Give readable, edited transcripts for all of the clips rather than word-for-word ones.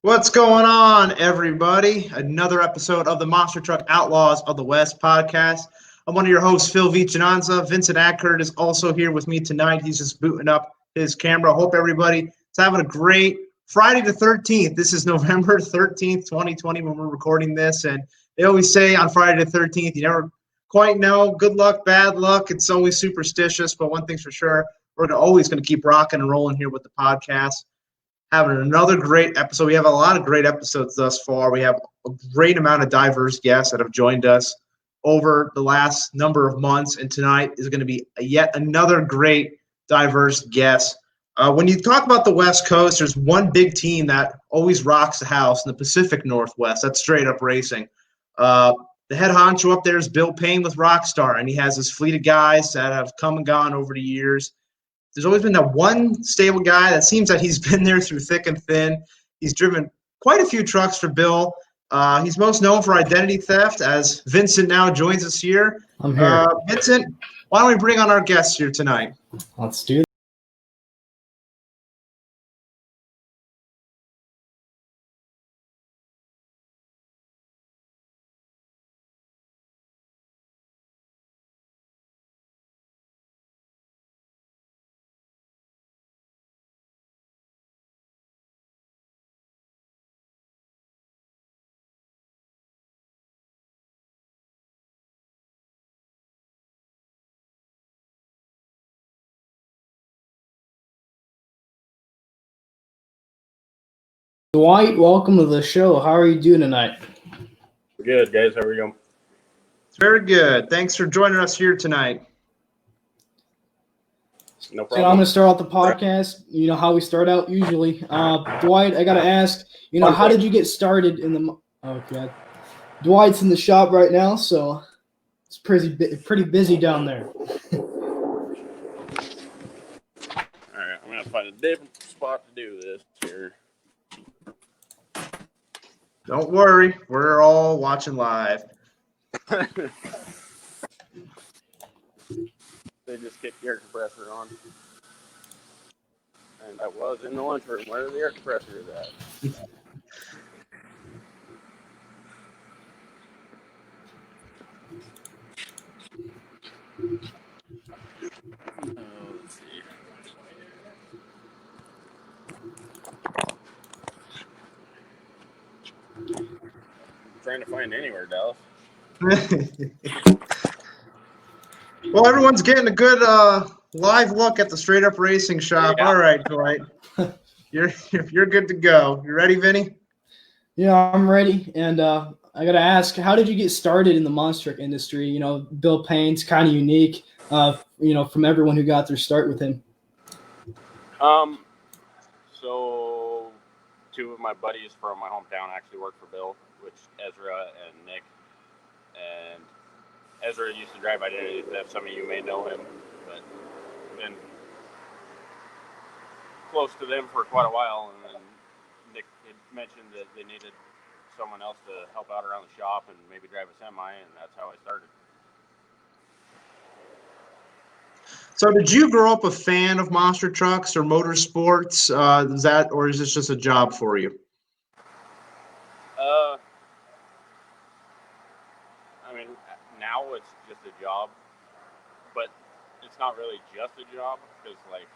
What's going on, everybody? Another episode of the Monster Truck Outlaws of the West podcast. I'm one of your hosts, Phil Vicinanza. Vincent Ackert is also here with me tonight. He's just booting up his camera. Hope everybody is having a great Friday the 13th. This is November 13th, 2020 when we're recording this. And they always say on Friday the 13th, you never quite know. Good luck, bad luck. It's always superstitious. But one thing's for sure, we're always going to keep rocking and rolling here with the podcast. Having another great episode. We have a lot of great episodes thus far. We have a great amount of diverse guests that have joined us over the last number of months, and tonight is going to be yet another great diverse guest. When you talk about the West Coast, there's one big team that always rocks the house in the Pacific Northwest. That's Straight Up Racing. The head honcho up there is Bill Payne with Rockstar, and he has his fleet of guys that have come and gone over the years. There's always been that one stable guy that seems that he's been there through thick and thin. He's driven quite a few trucks for Bill. He's most known for identity theft, as Vincent now joins us here. I'm here. Vincent, why don't we bring on our guests here tonight? Let's do it. Dwight, welcome to the show. How are you doing tonight? Good, guys. How are you? Very good. Thanks for joining us here tonight. No So problem. I'm going to start out the podcast. You know how we start out usually. Dwight, I got to ask, how did you get started in the – oh, God. Dwight's in the shop right now, so it's pretty busy down there. All right, I'm going to find a different spot to do this here. Don't worry. We're all watching live. They just kicked the air compressor on. And I was in the lunchroom. Where the air compressor is at? Let's see. I'm trying to find anywhere, Dallas. Well, everyone's getting a good live look at the Straight Up Racing shop. Yeah. All right, Dwight. You're good to go. You ready, Vinny? Yeah, I'm ready. And I got to ask, how did you get started in the monster truck industry? Bill Payne's kind of unique, from everyone who got their start with him. So two of my buddies from my hometown actually work for Bill, which Ezra and Nick. And Ezra used to drive identity theft. Some of you may know him, but been close to them for quite a while. And then Nick had mentioned that they needed someone else to help out around the shop and maybe drive a semi, and that's how I started. So did you grow up a fan of monster trucks or motorsports? Or is this just a job for you? I mean, now it's just a job, but it's not really just a job because, like,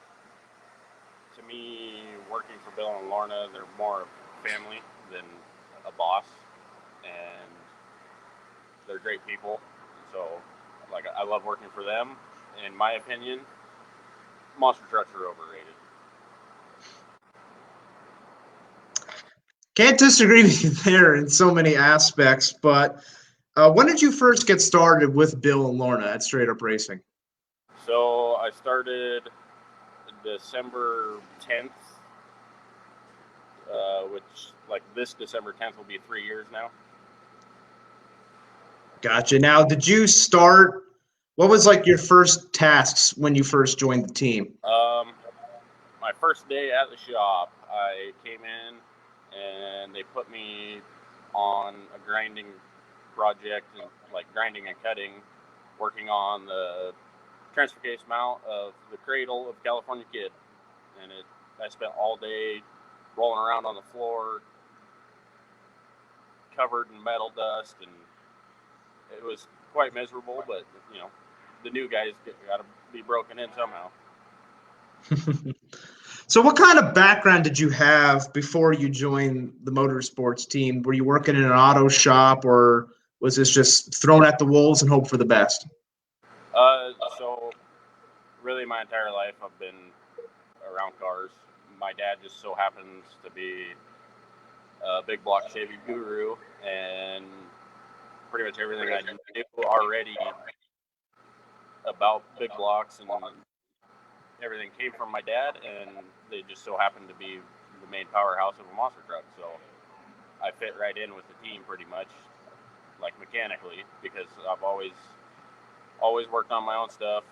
to me, working for Bill and Lorna, they're more family than a boss, and they're great people. So, like, I love working for them. In my opinion, monster trucks are overrated. Can't disagree with you there in so many aspects, but when did you first get started with Bill and Lorna at Straight Up Racing? So I started December 10th, which, like, this December 10th will be 3 years now. Gotcha. Now, did you start – what was, like, your first tasks when you first joined the team? My first day at the shop, I came in and they put me on a grinding project, like grinding and cutting, working on the transfer case mount of the cradle of California Kid. And I spent all day rolling around on the floor, covered in metal dust, and it was quite miserable. But the new guys got to be broken in somehow. So what kind of background did you have before you joined the motorsports team? Were you working in an auto shop, or was this just thrown at the wolves and hope for the best? So really my entire life I've been around cars. My dad just so happens to be a big block Chevy guru, and pretty much everything I knew already about big blocks and everything came from my dad, and they just so happened to be the main powerhouse of a monster truck. So I fit right in with the team pretty much, like mechanically, because I've always worked on my own stuff.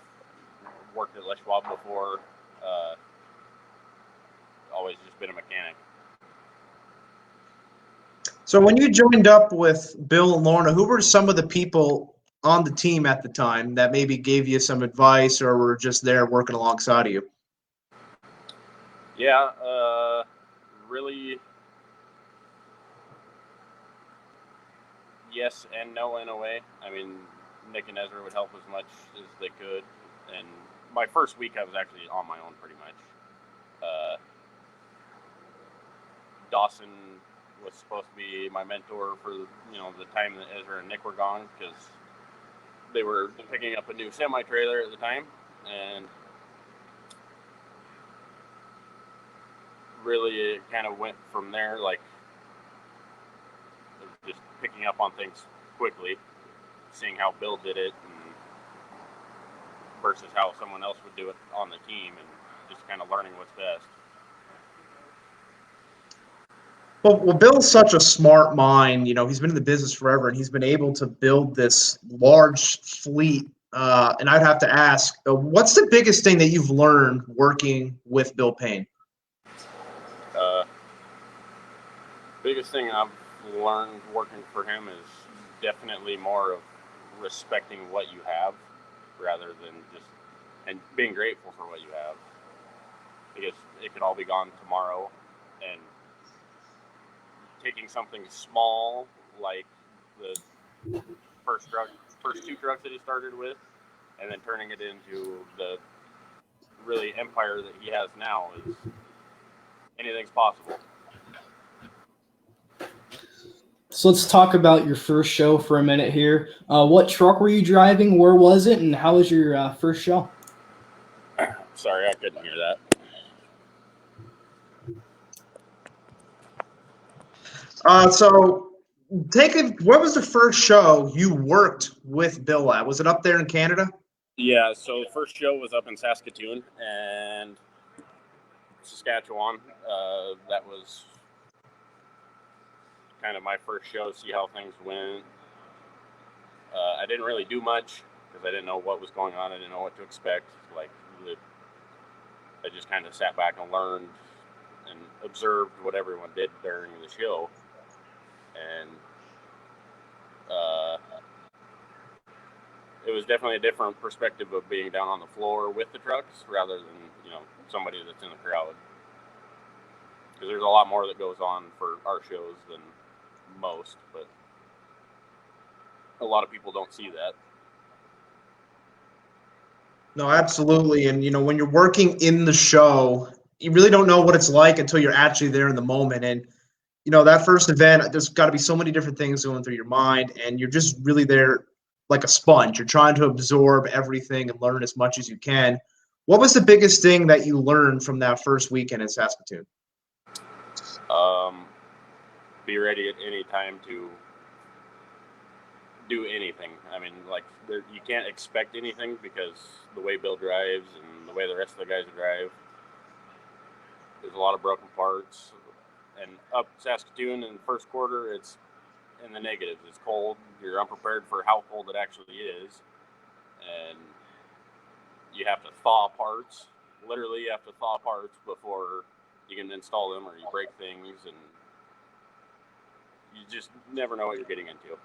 Worked at Les Schwab before. Always just been a mechanic. So when you joined up with Bill and Lorna, who were some of the people on the team at the time that maybe gave you some advice or were just there working alongside of you? Yeah, really yes and no in a way. I mean, Nick and Ezra would help as much as they could. And my first week I was actually on my own pretty much. Dawson was supposed to be my mentor for the time that Ezra and Nick were gone, because they were picking up a new semi-trailer at the time, and really it kind of went from there, like just picking up on things quickly, seeing how Bill did it and versus how someone else would do it on the team, and just kind of learning what's best. Well, Bill's such a smart mind. He's been in the business forever, and he's been able to build this large fleet. And I'd have to ask, what's the biggest thing that you've learned working with Bill Payne? Biggest thing I've learned working for him is definitely more of respecting what you have rather than and being grateful for what you have, because it could all be gone tomorrow. And taking something small like the first two trucks that he started with, and then turning it into the really empire that he has now, is anything's possible. So let's talk about your first show for a minute here. What truck were you driving? Where was it? And how was your first show? Sorry, I couldn't hear that. What was the first show you worked with Bill at? Was it up there in Canada? Yeah, so the first show was up in Saskatoon and Saskatchewan. That was kind of my first show, see how things went. I didn't really do much because I didn't know what was going on. I didn't know what to expect. I just kind of sat back and learned and observed what everyone did during the show. And it was definitely a different perspective of being down on the floor with the trucks rather than somebody that's in the crowd, because there's a lot more that goes on for our shows than most, but a lot of people don't see that. No, absolutely. And when you're working in the show, you really don't know what it's like until you're actually there in the moment. And that first event, there's got to be so many different things going through your mind, and you're just really there like a sponge. You're trying to absorb everything and learn as much as you can. What was the biggest thing that you learned from that first weekend in Saskatoon? Be ready at any time to do anything. I mean, you can't expect anything because the way Bill drives and the way the rest of the guys drive, there's a lot of broken parts. And up Saskatoon in the first quarter, it's in the negatives. It's cold. You're unprepared for how cold it actually is. And you have to thaw parts. Literally, you have to thaw parts before you can install them, or you break things. And you just never know what you're getting into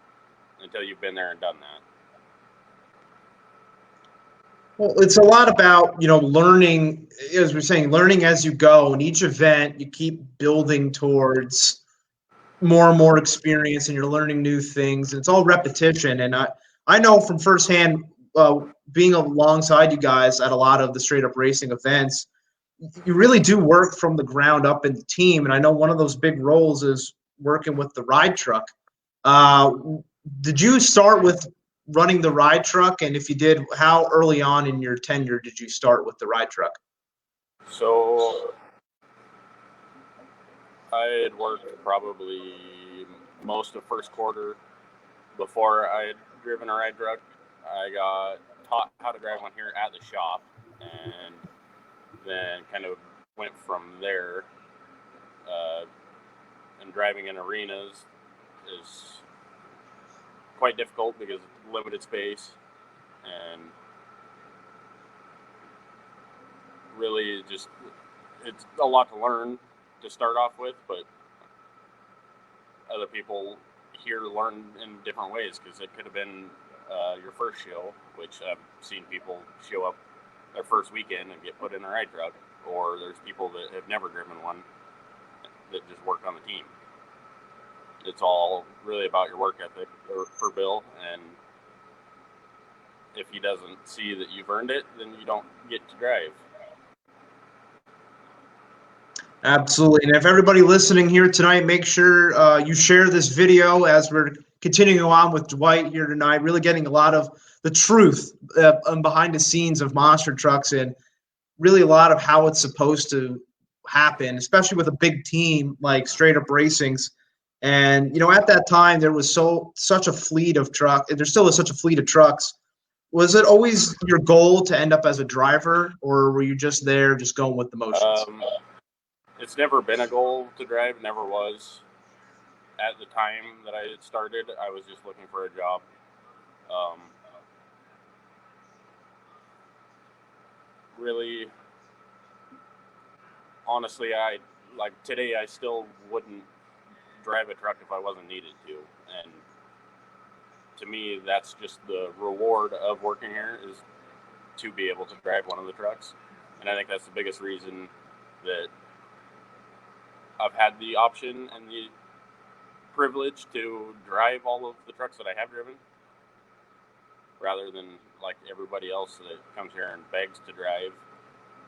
until you've been there and done that. Well, it's a lot about, learning, as we're saying, learning as you go. In each event, you keep building towards, more and more experience, and you're learning new things, and it's all repetition. And I know from firsthand, being alongside you guys at a lot of the straight up racing events, you really do work from the ground up in the team. And I know one of those big roles is working with the ride truck. Uh, did you start with running the ride truck? And if you did, how early on in your tenure did you start with the ride truck? So I had worked probably most of first quarter before I had driven a ride truck. I got taught how to drive one here at the shop, and then kind of went from there. And driving in arenas is quite difficult because of limited space, and really just it's a lot to learn to start off with, but other people here learn in different ways, because it could have been your first show, which I've seen people show up their first weekend and get put in a ride truck, or there's people that have never driven one that just work on the team. It's all really about your work ethic for Bill, and if he doesn't see that you've earned it, then you don't get to drive. Absolutely. And if everybody listening here tonight, make sure you share this video as we're continuing on with Dwight here tonight, really getting a lot of the truth behind the scenes of monster trucks, and really a lot of how it's supposed to happen, especially with a big team like Straight Up Racing's. And, at that time, there was such a fleet of trucks. There still is such a fleet of trucks. Was it always your goal to end up as a driver, or were you just there, just going with the motions? It's never been a goal to drive, never was. At the time that I started, I was just looking for a job. Really, honestly, today I still wouldn't drive a truck if I wasn't needed to. And to me, that's just the reward of working here, is to be able to drive one of the trucks. And I think that's the biggest reason that I've had the option and the privilege to drive all of the trucks that I have driven, rather than like everybody else that comes here and begs to drive,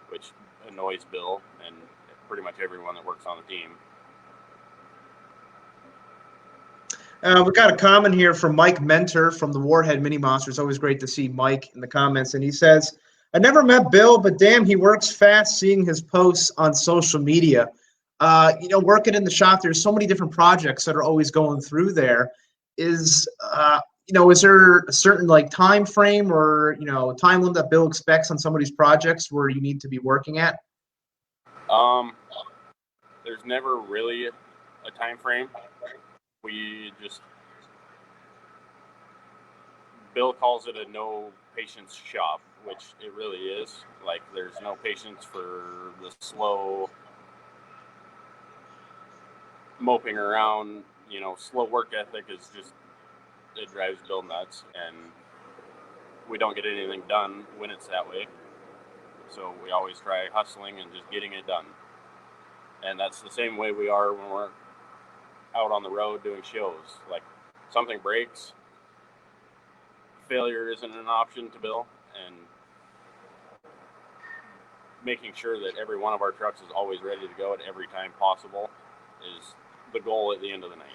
which annoys Bill and pretty much everyone that works on the team. We got a comment here from Mike Mentor from the Warhead Mini Monster. It's always great to see Mike in the comments. And he says, I never met Bill, but damn, he works fast, seeing his posts on social media. Working in the shop, there's so many different projects that are always going through there. Is there a certain time frame or, time limit that Bill expects on some of these projects where you need to be working at? There's never really a time frame. Bill calls it a no patience shop, which it really is. Like, there's no patience for the slow moping around, slow work ethic is just, it drives Bill nuts, and we don't get anything done when it's that way. So we always try hustling and just getting it done. And that's the same way we are when we're out on the road doing shows. Like, something breaks, failure isn't an option to Bill, and making sure that every one of our trucks is always ready to go at every time possible is the goal at the end of the night.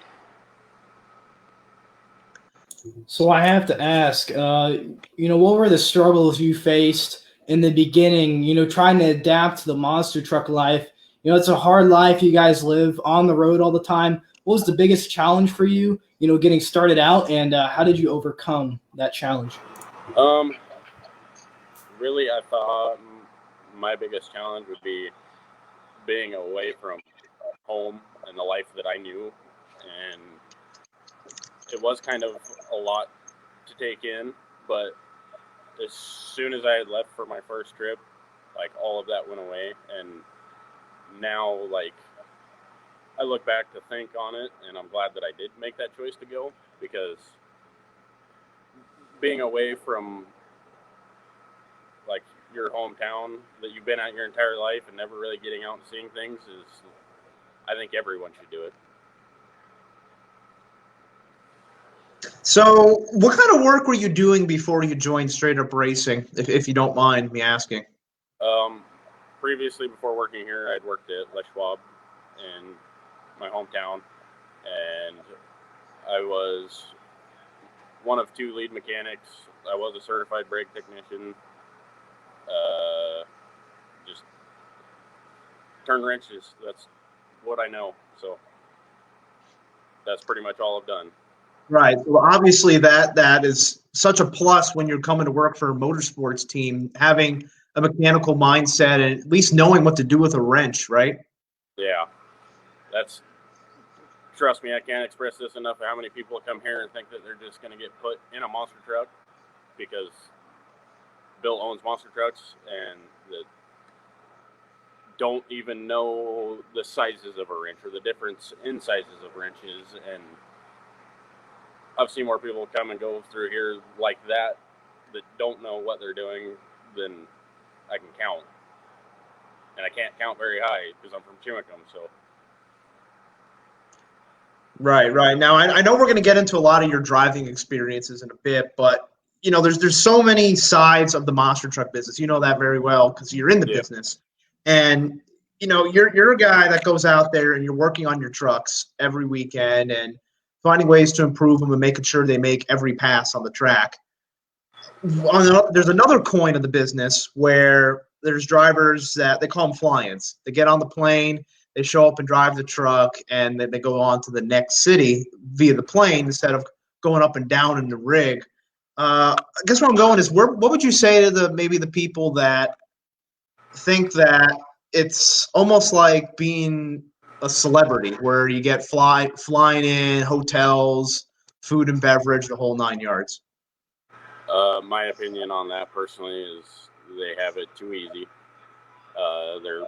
So I have to ask, what were the struggles you faced in the beginning, trying to adapt to the monster truck life? It's a hard life you guys live on the road all the time. What was the biggest challenge for you, getting started out, and how did you overcome that challenge? Really, I thought my biggest challenge would be being away from home and the life that I knew, and it was kind of a lot to take in, but as soon as I had left for my first trip, all of that went away, and now I look back to think on it, and I'm glad that I did make that choice to go, because being away from your hometown that you've been at your entire life and never really getting out and seeing things I think everyone should do it. So, what kind of work were you doing before you joined Straight Up Racing, if you don't mind me asking? Um, Previously, before working here, I'd worked at Les Schwab in my hometown, and I was one of two lead mechanics. I was a certified brake technician. Just turn wrenches. That's what I know. So that's pretty much all I've done. Right. Well, obviously that is such a plus when you're coming to work for a motorsports team, having a mechanical mindset and at least knowing what to do with a wrench, right? Yeah, that's trust me, I can't express this enough. How many people come here and think that they're just going to get put in a monster truck because Bill owns monster trucks and that don't even know the sizes of a wrench or the difference in sizes of wrenches. And I've seen more people come and go through here like that don't know what they're doing than I can count. And I can't count very high because I'm from Chimicum, so. Right, right. Now, I know we're going to get into a lot of your driving experiences in a bit, but there's so many sides of the monster truck business. You know that very well because you're in the Yeah. business, and you're a guy that goes out there and you're working on your trucks every weekend and finding ways to improve them and making sure they make every pass on the track. There's another coin of the business where there's drivers that they call them fly-ins. They get on the plane, they show up and drive the truck, and then they go on to the next city via the plane instead of going up and down in the rig. I guess where I'm going is, what would you say to maybe the people that think that it's almost like being a celebrity, where you get flying in, hotels, food and beverage, the whole 9 yards? My opinion on that personally is they have it too easy. They're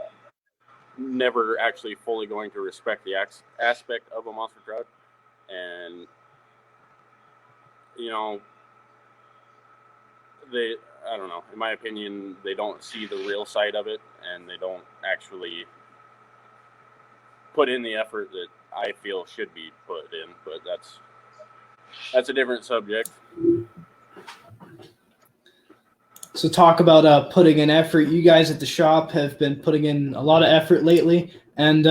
never actually fully going to respect the aspect of a monster truck. And, I don't know, in my opinion, they don't see the real side of it and they don't actually put in the effort that I feel should be put in. But that's a different subject. So talk about putting in effort. You guys at the shop have been putting in a lot of effort lately, and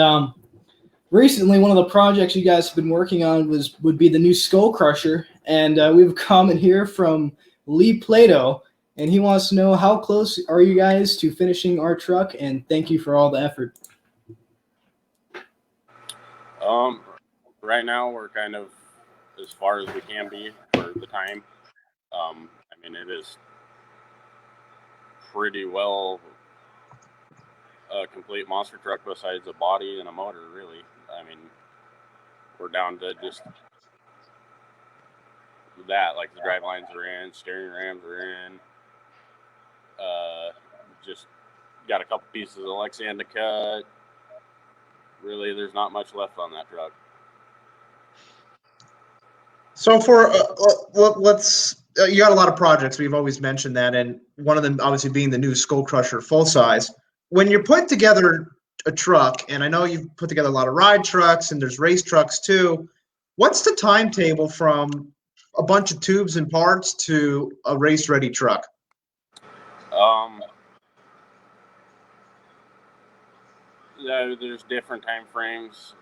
recently one of the projects you guys have been working on would be the new Skull Crusher, and we have a comment here from Lee Plato, and he wants to know, how close are you guys to finishing our truck, and thank you for all the effort. Right now we're kind of as far as we can be for the time. It is pretty well a complete monster truck besides a body and a motor, really. We're down to just that, like the drive lines are in, steering rams are in, just got a couple pieces of Lexan to cut. Really, there's not much left on that truck. So let's you got a lot of projects. We've always mentioned that, and one of them obviously being the new Skull Crusher full size. When you're putting together a truck, and I know you've put together a lot of ride trucks and there's race trucks too, what's the timetable from a bunch of tubes and parts to a race ready truck? There's different time frames.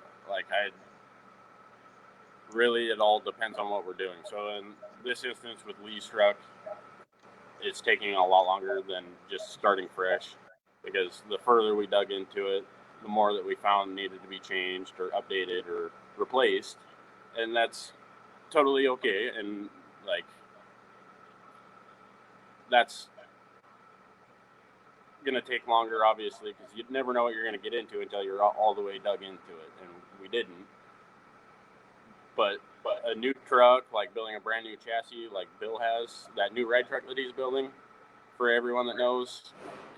Really, it all depends on what we're doing. So in this instance with Lee's truck, it's taking a lot longer than just starting fresh, because the further we dug into it, the more that we found needed to be changed or updated or replaced. And that's totally okay. And that's going to take longer, obviously, because you'd never know what you're going to get into until you're all the way dug into it. And we didn't. But a new truck, like building a brand new chassis like Bill has, that new ride truck that he's building, for everyone that knows,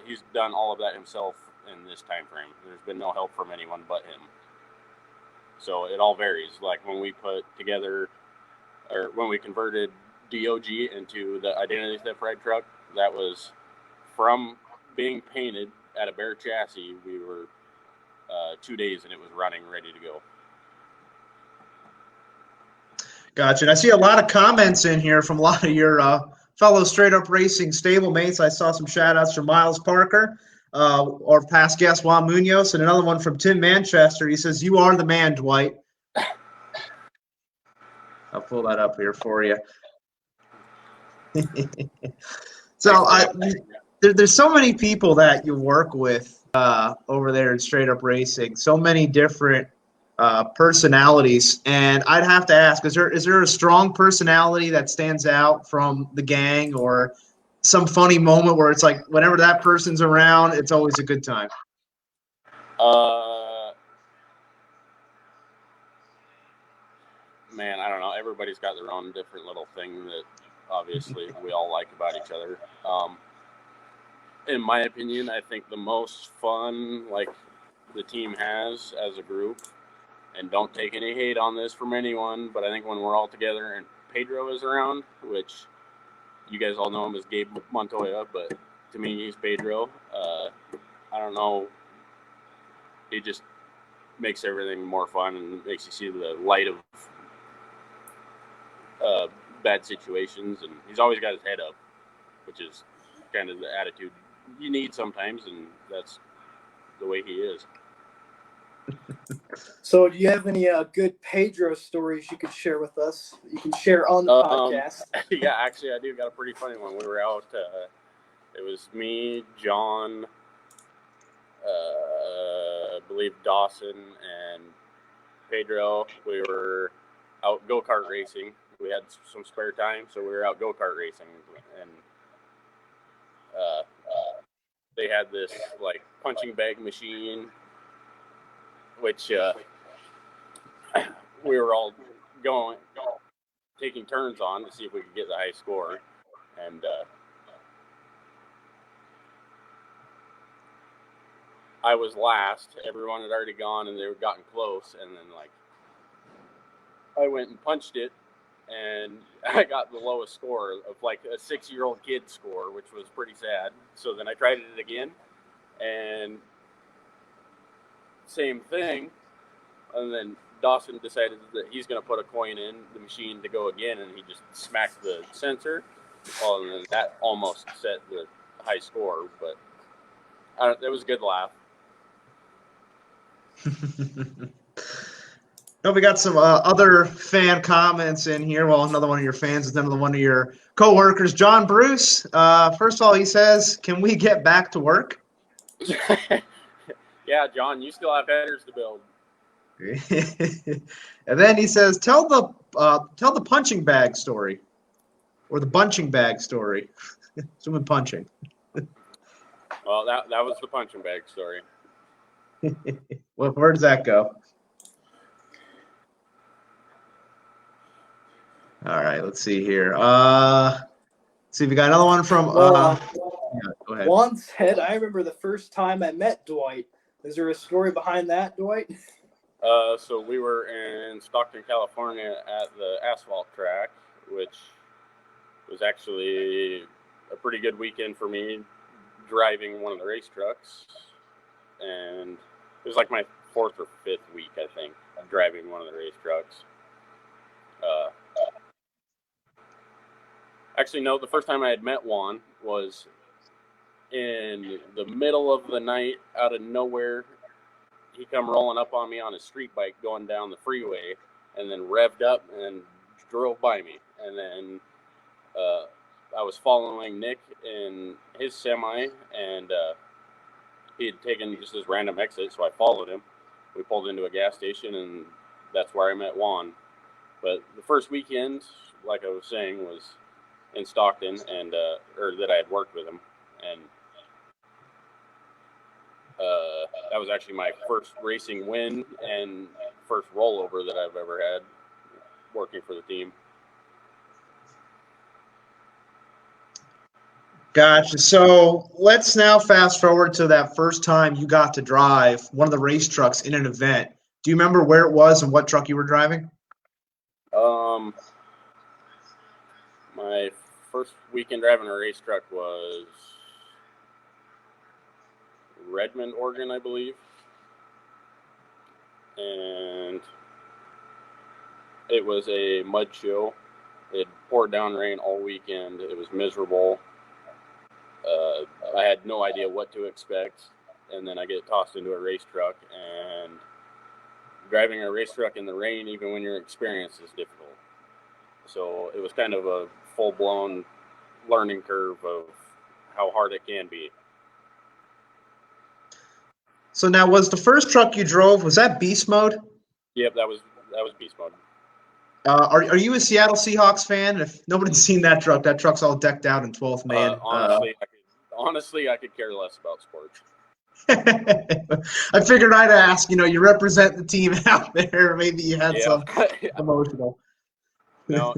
he's done all of that himself in this time frame. There's been no help from anyone but him. So it all varies. Like when we put together, or when we converted DOG into the Identity Theft ride truck, that was from being painted at a bare chassis. We were 2 days and it was running, ready to go. Gotcha. And I see a lot of comments in here from a lot of your fellow Straight Up Racing stablemates. I saw some shout-outs from Miles Parker, our past guest Juan Munoz, and another one from Tim Manchester. He says, "You are the man, Dwight." I'll pull that up here for you. So there's so many people that you work with over there in Straight Up Racing, so many different personalities, and I'd have to ask: is there a strong personality that stands out from the gang, or some funny moment where it's like whenever that person's around, it's always a good time? Man, I don't know. Everybody's got their own different little thing that obviously we all like about each other. In my opinion, I think the most fun the team has as a group, and don't take any hate on this from anyone, but I think when we're all together and Pedro is around, which you guys all know him as Gabe Montoya, but to me he's Pedro. I don't know. He just makes everything more fun and makes you see the light of bad situations, and he's always got his head up, which is kind of the attitude you need sometimes, and that's the way he is. So do you have any good Pedro stories you could share with us? You can share on the podcast. Yeah, actually I do got a pretty funny one. We were out, it was me, John, I believe Dawson, and Pedro. We were out go-kart racing. We had some spare time, so we were out go-kart racing, and they had this punching bag machine, which we were all taking turns on to see if we could get the high score, and I was last. Everyone had already gone, and they were gotten close, and then I went and punched it, and I got the lowest score of a 6-year-old kid score, which was pretty sad. So then I tried it again, and same thing. And then Dawson decided that he's going to put a coin in the machine to go again, and he just smacked the sensor. Well, and then that almost set the high score, but it was a good laugh. No, we got some other fan comments in here. Well, another one of your fans is another one of your coworkers, John Bruce. First of all, he says, "Can we get back to work?" Yeah, John, you still have headers to build. And then he says, "Tell the punching bag story, or the bunching bag story." Someone punching. Well, that was the punching bag story. Well, where does that go? All right, let's see here. See if we got another one from. Yeah, go ahead. Juan said, "I remember the first time I met Dwight." Is there a story behind that, Dwight? So we were in Stockton, California at the asphalt track, which was actually a pretty good weekend for me driving one of the race trucks. And it was my 4th or 5th week, I think, of driving one of the race trucks. Actually, no, the first time I had met Juan was in the middle of the night, out of nowhere. He come rolling up on me on his street bike going down the freeway, and then revved up and drove by me. And then I was following Nick in his semi, and he had taken just this random exit, so I followed him. We pulled into a gas station, and that's where I met Juan. But the first weekend, like I was saying, was in Stockton, and or that I had worked with him, and that was actually my first racing win and first rollover that I've ever had working for the team. Gotcha. So let's now fast forward to that first time you got to drive one of the race trucks in an event. Do you remember where it was and what truck you were driving? My first weekend driving a race truck was Redmond, Oregon, I believe. And It was a mud show. It poured down rain all weekend. It was miserable. I had no idea what to expect, and then I get tossed into a race truck, and driving a race truck in the rain, even when you're experienced, is difficult. So it was kind of a full-blown learning curve of how hard it can be. So now, was the first truck you drove, was that beast mode? Yep, that was beast mode. Are you a Seattle Seahawks fan? If nobody's seen that truck's all decked out in 12th man. Honestly, I could care less about sports. I figured I'd ask. You represent the team out there. Maybe you had some emotional. No.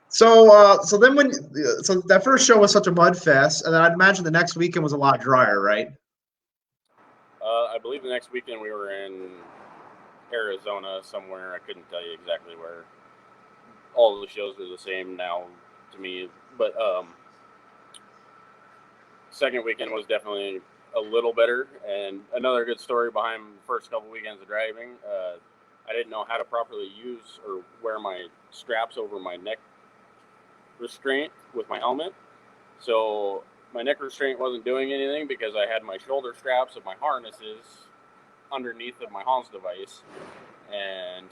So then so that first show was such a mud fest, and then I'd imagine the next weekend was a lot drier, right? I believe the next weekend we were in Arizona somewhere. I couldn't tell you exactly where. All of the shows are the same now to me, but second weekend was definitely a little better. And another good story behind the first couple weekends of driving, I didn't know how to properly use or wear my straps over my neck restraint with my helmet. So my neck restraint wasn't doing anything because I had my shoulder straps of my harnesses underneath of my Hans device. And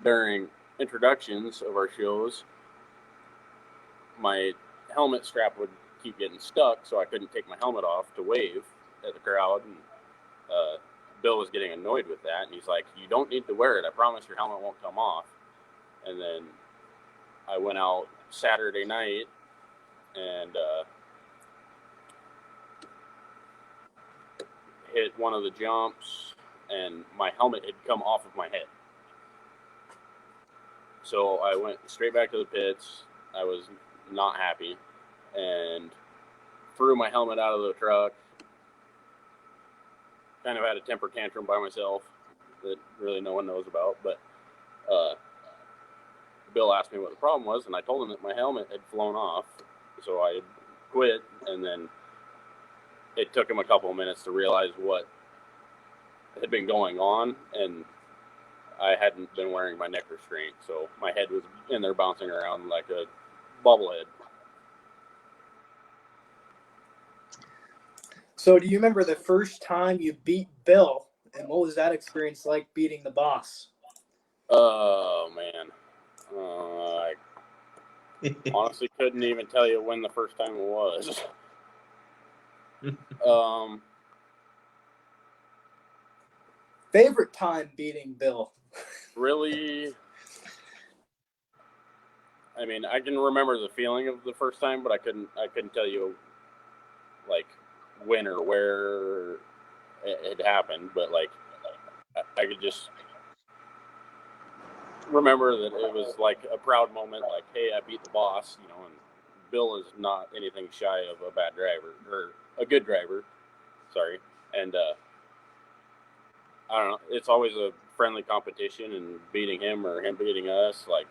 during introductions of our shows, my helmet strap would keep getting stuck, so I couldn't take my helmet off to wave at the crowd. And Bill was getting annoyed with that, and he's like, "You don't need to wear it. I promise your helmet won't come off." And then I went out Saturday night and hit one of the jumps, and my helmet had come off of my head. So I went straight back to the pits. I was not happy and threw my helmet out of the truck. Kind of had a temper tantrum by myself that really no one knows about. But Bill asked me what the problem was, and I told him that my helmet had flown off. So I quit, and then it took him a couple of minutes to realize what had been going on, and I hadn't been wearing my neck restraint, so my head was in there bouncing around like a bobblehead. So do you remember the first time you beat Bill, and what was that experience like beating the boss? Oh, man. I honestly couldn't even tell you when the first time it was. Favorite time beating Bill? Really, I mean, I can remember the feeling of the first time, but I couldn't tell you like when or where it happened. But like, I could just remember that it was like a proud moment. Like, hey, I beat the boss, and Bill is not anything shy of a bad driver or a good driver. Sorry, and I don't know. It's always a friendly competition, and beating him or him beating us, like,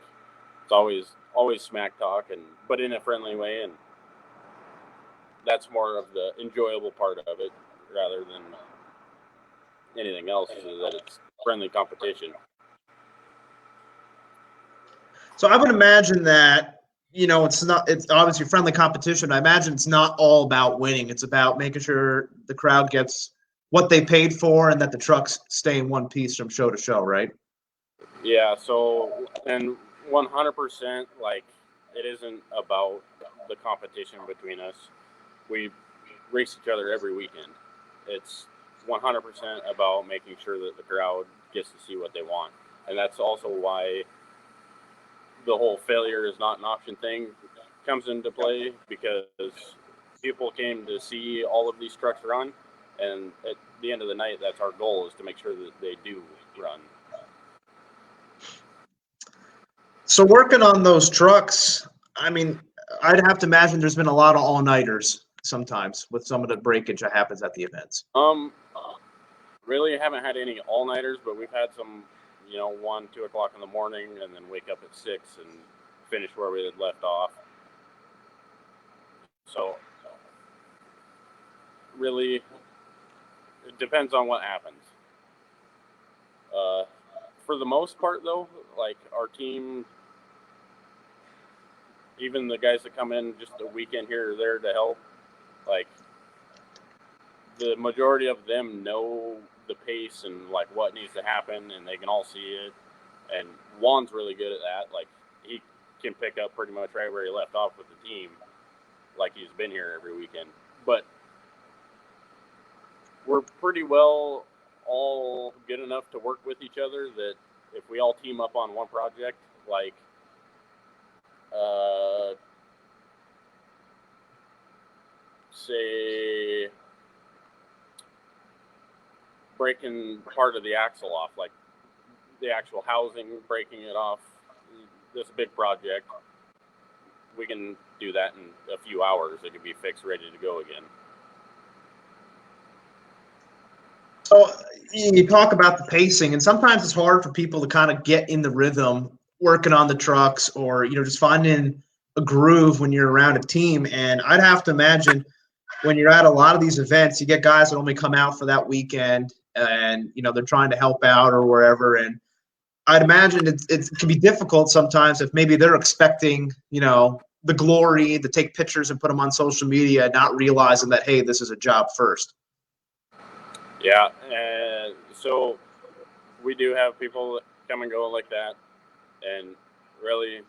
it's always smack talk, but in a friendly way, and that's more of the enjoyable part of it rather than anything else. Is that it's friendly competition. So I would imagine that it's obviously friendly competition. I imagine it's not all about winning. It's about making sure the crowd gets what they paid for and that the trucks stay in one piece from show to show, right? Yeah, so, and 100%, like, it isn't about the competition between us. We race each other every weekend. It's 100% about making sure that the crowd gets to see what they want. And that's also why the whole failure is not an option thing comes into play, because people came to see all of these trucks run, and at the end of the night, that's our goal, is to make sure that they do run. So working on those trucks, I mean, I'd have to imagine there's been a lot of all-nighters sometimes with some of the breakage that happens at the events. Really haven't had any all-nighters, but we've had some, 1, 2 o'clock in the morning, and then wake up at 6 and finish where we had left off. So really, it depends on what happens. For the most part, though, like our team, even the guys that come in just a weekend here or there to help, like the majority of them know the pace and like what needs to happen, and they can all see it. And Juan's really good at that. Like he can pick up pretty much right where he left off with the team, like he's been here every weekend. But we're pretty well all good enough to work with each other that if we all team up on one project, like say breaking part of the axle off, like the actual housing, breaking it off, this big project, we can do that in a few hours. It can be fixed, ready to go again. So you talk about the pacing, and sometimes it's hard for people to kind of get in the rhythm working on the trucks, or just finding a groove when you're around a team. And I'd have to imagine when you're at a lot of these events, you get guys that only come out for that weekend, and they're trying to help out or wherever. And I'd imagine it can be difficult sometimes if maybe they're expecting the glory to take pictures and put them on social media, not realizing that, hey, this is a job first. Yeah, and so we do have people that come and go like that, and really,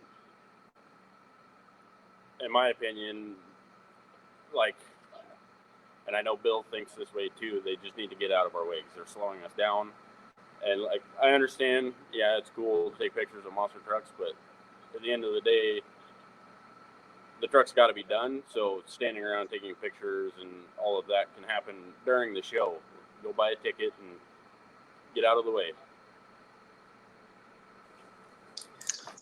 in my opinion, like, and I know Bill thinks this way too, they just need to get out of our way because they're slowing us down. And like, I understand, yeah, it's cool to take pictures of monster trucks, but at the end of the day, the truck's got to be done. So standing around taking pictures and all of that can happen during the show. Go buy a ticket and get out of the way.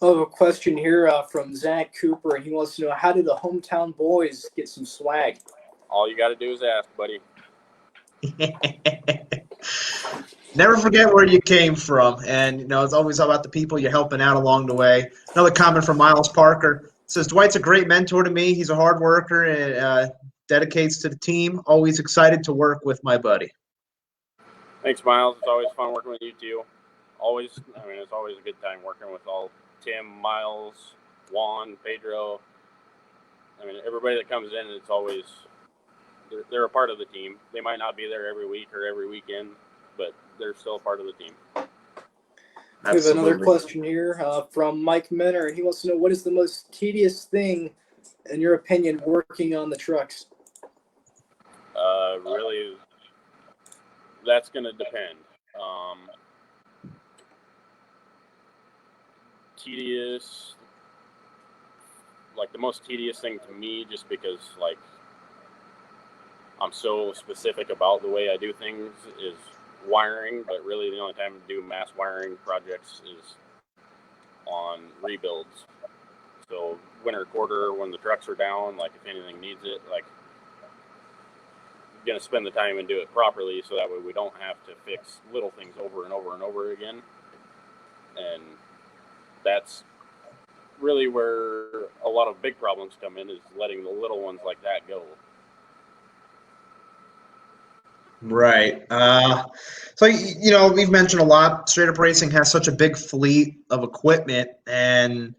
I have a question here from Zach Cooper, and he wants to know, how do the hometown boys get some swag? All you got to do is ask, buddy. Never forget where you came from, and it's always about the people you're helping out along the way. Another comment from Miles Parker says, Dwight's a great mentor to me. He's a hard worker and dedicates to the team. Always excited to work with my buddy. Thanks, Miles. It's always fun working with you too. It's always a good time working with all Tim, Miles, Juan, Pedro. Everybody that comes in, it's always they're a part of the team. They might not be there every week or every weekend, but they're still a part of the team. We have another question here from Mike Menner. He wants to know, what is the most tedious thing, in your opinion, working on the trucks? Really, that's going to depend. Tedious, like the most tedious thing to me, just because like I'm so specific about the way I do things, is wiring. But really the only time to do mass wiring projects is on rebuilds. So winter quarter, when the trucks are down, like if anything needs it, like going to spend the time and do it properly, so that way we don't have to fix little things over and over and over again. And that's really where a lot of big problems come in, is letting the little ones like that go. Right. So, we've mentioned a lot. Straight Up Racing has such a big fleet of equipment and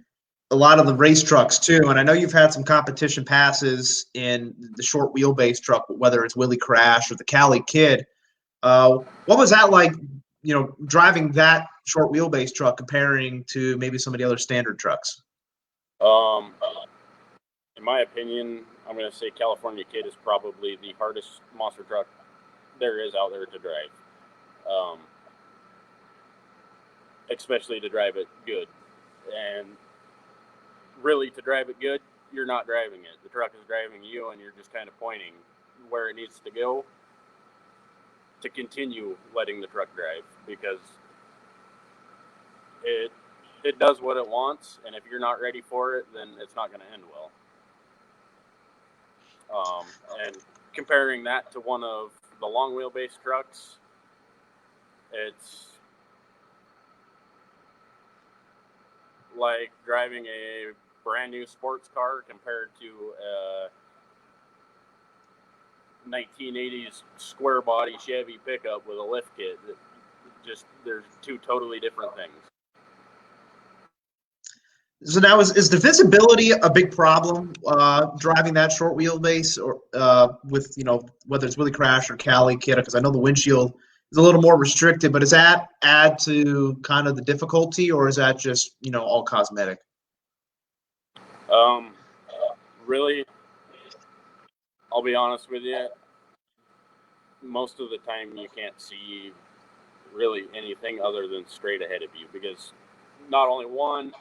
a lot of the race trucks too. And I know you've had some competition passes in the short wheelbase truck, whether it's Willie Crash or the Cali Kid. What was that like, driving that short wheelbase truck comparing to maybe some of the other standard trucks? In my opinion, I'm going to say California Kid is probably the hardest monster truck there is out there to drive. Especially to drive it good. And really, to drive it good, you're not driving it. The truck is driving you, and you're just kind of pointing where it needs to go to continue letting the truck drive, because it does what it wants, and if you're not ready for it, then it's not going to end well. And comparing that to one of the long wheelbase trucks, it's like driving a brand new sports car compared to a 1980s square body Chevy pickup with a lift kit. There's two totally different things. So now, is the visibility a big problem driving that short wheelbase, or with whether it's Willie Crash or Cali Kidda? Because I know the windshield is a little more restricted, but does that add to kind of the difficulty, or is that just all cosmetic? Really, I'll be honest with you. Most of the time, you can't see really anything other than straight ahead of you, because not only one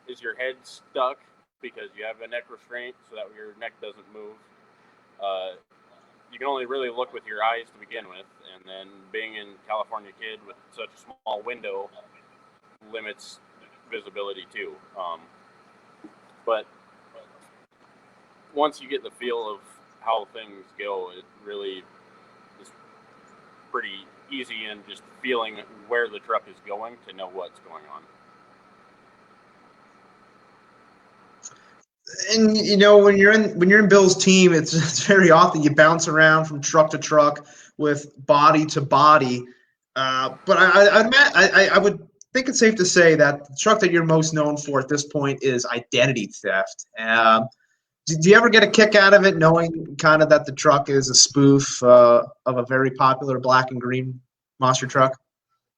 is your head stuck because you have a neck restraint so that your neck doesn't move. You can only really look with your eyes to begin with, and then being in California Kid with such a small window limits visibility too. But once you get the feel of how things go, it really is pretty easy in just feeling where the truck is going to know what's going on. And when you're in Bill's team, it's very often you bounce around from truck to truck with body to body. But I would think it's safe to say that the truck that you're most known for at this point is identity theft. Do you ever get a kick out of it, knowing kind of that the truck is a spoof of a very popular black and green monster truck?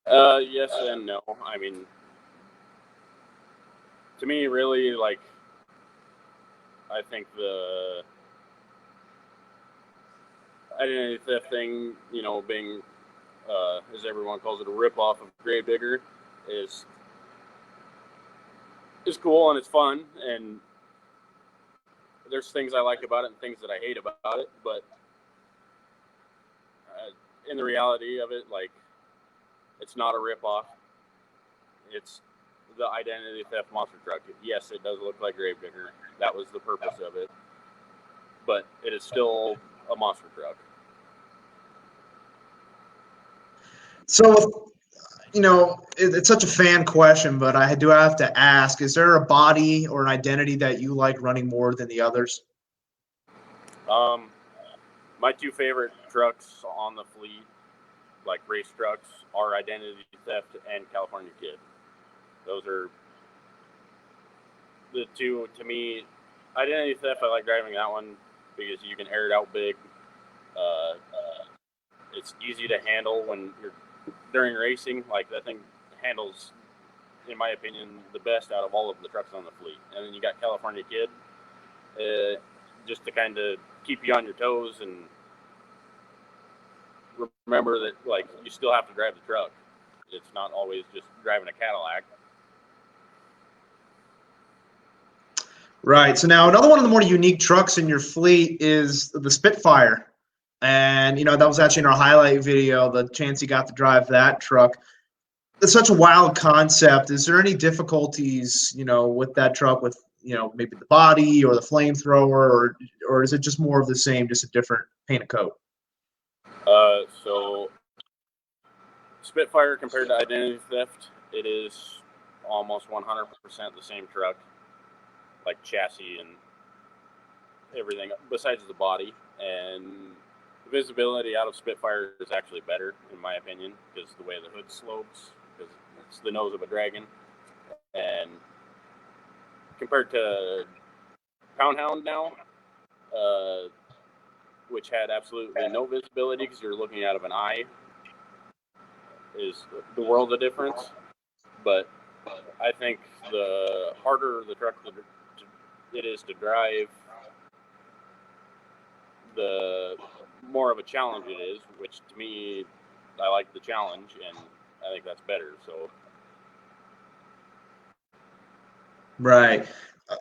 Yes and no. I mean, to me, really, like, I think the identity theft thing, being, as everyone calls it, a ripoff of Gravedigger, is cool and it's fun, and there's things I like about it and things that I hate about it, but in the reality of it, like, it's not a ripoff. It's the identity theft monster truck. Yes, it does look like Gravedigger. That was the purpose of it. But it is still a monster truck. So, it's such a fan question, but I do have to ask, is there a body or an identity that you like running more than the others? My two favorite trucks on the fleet, like race trucks, are Identity Theft and California Kid. Those are the two, to me. Identity Theft, I like driving that one because you can air it out big. It's easy to handle when you're during racing. Like, that thing handles, in my opinion, the best out of all of the trucks on the fleet. And then you got California Kid, just to kind of keep you on your toes and remember that, like, you still have to drive the truck. It's not always just driving a Cadillac. Right. So now another one of the more unique trucks in your fleet is the Spitfire. And, that was actually in our highlight video, the chance you got to drive that truck. It's such a wild concept. Is there any difficulties, with that truck, with, maybe the body or the flamethrower, or is it just more of the same, just a different paint coat? So Spitfire compared to Identity Theft, it is almost 100% the same truck, like chassis and everything besides the body. And the visibility out of Spitfire is actually better, in my opinion, because the way the hood slopes, because it's the nose of a dragon. And compared to Pound Hound now, which had absolutely no visibility because you're looking out of an eye, is the world of difference. But I think the harder the truck it is to drive, the more of a challenge it is, which to me, I like the challenge, and I think that's better. So, right.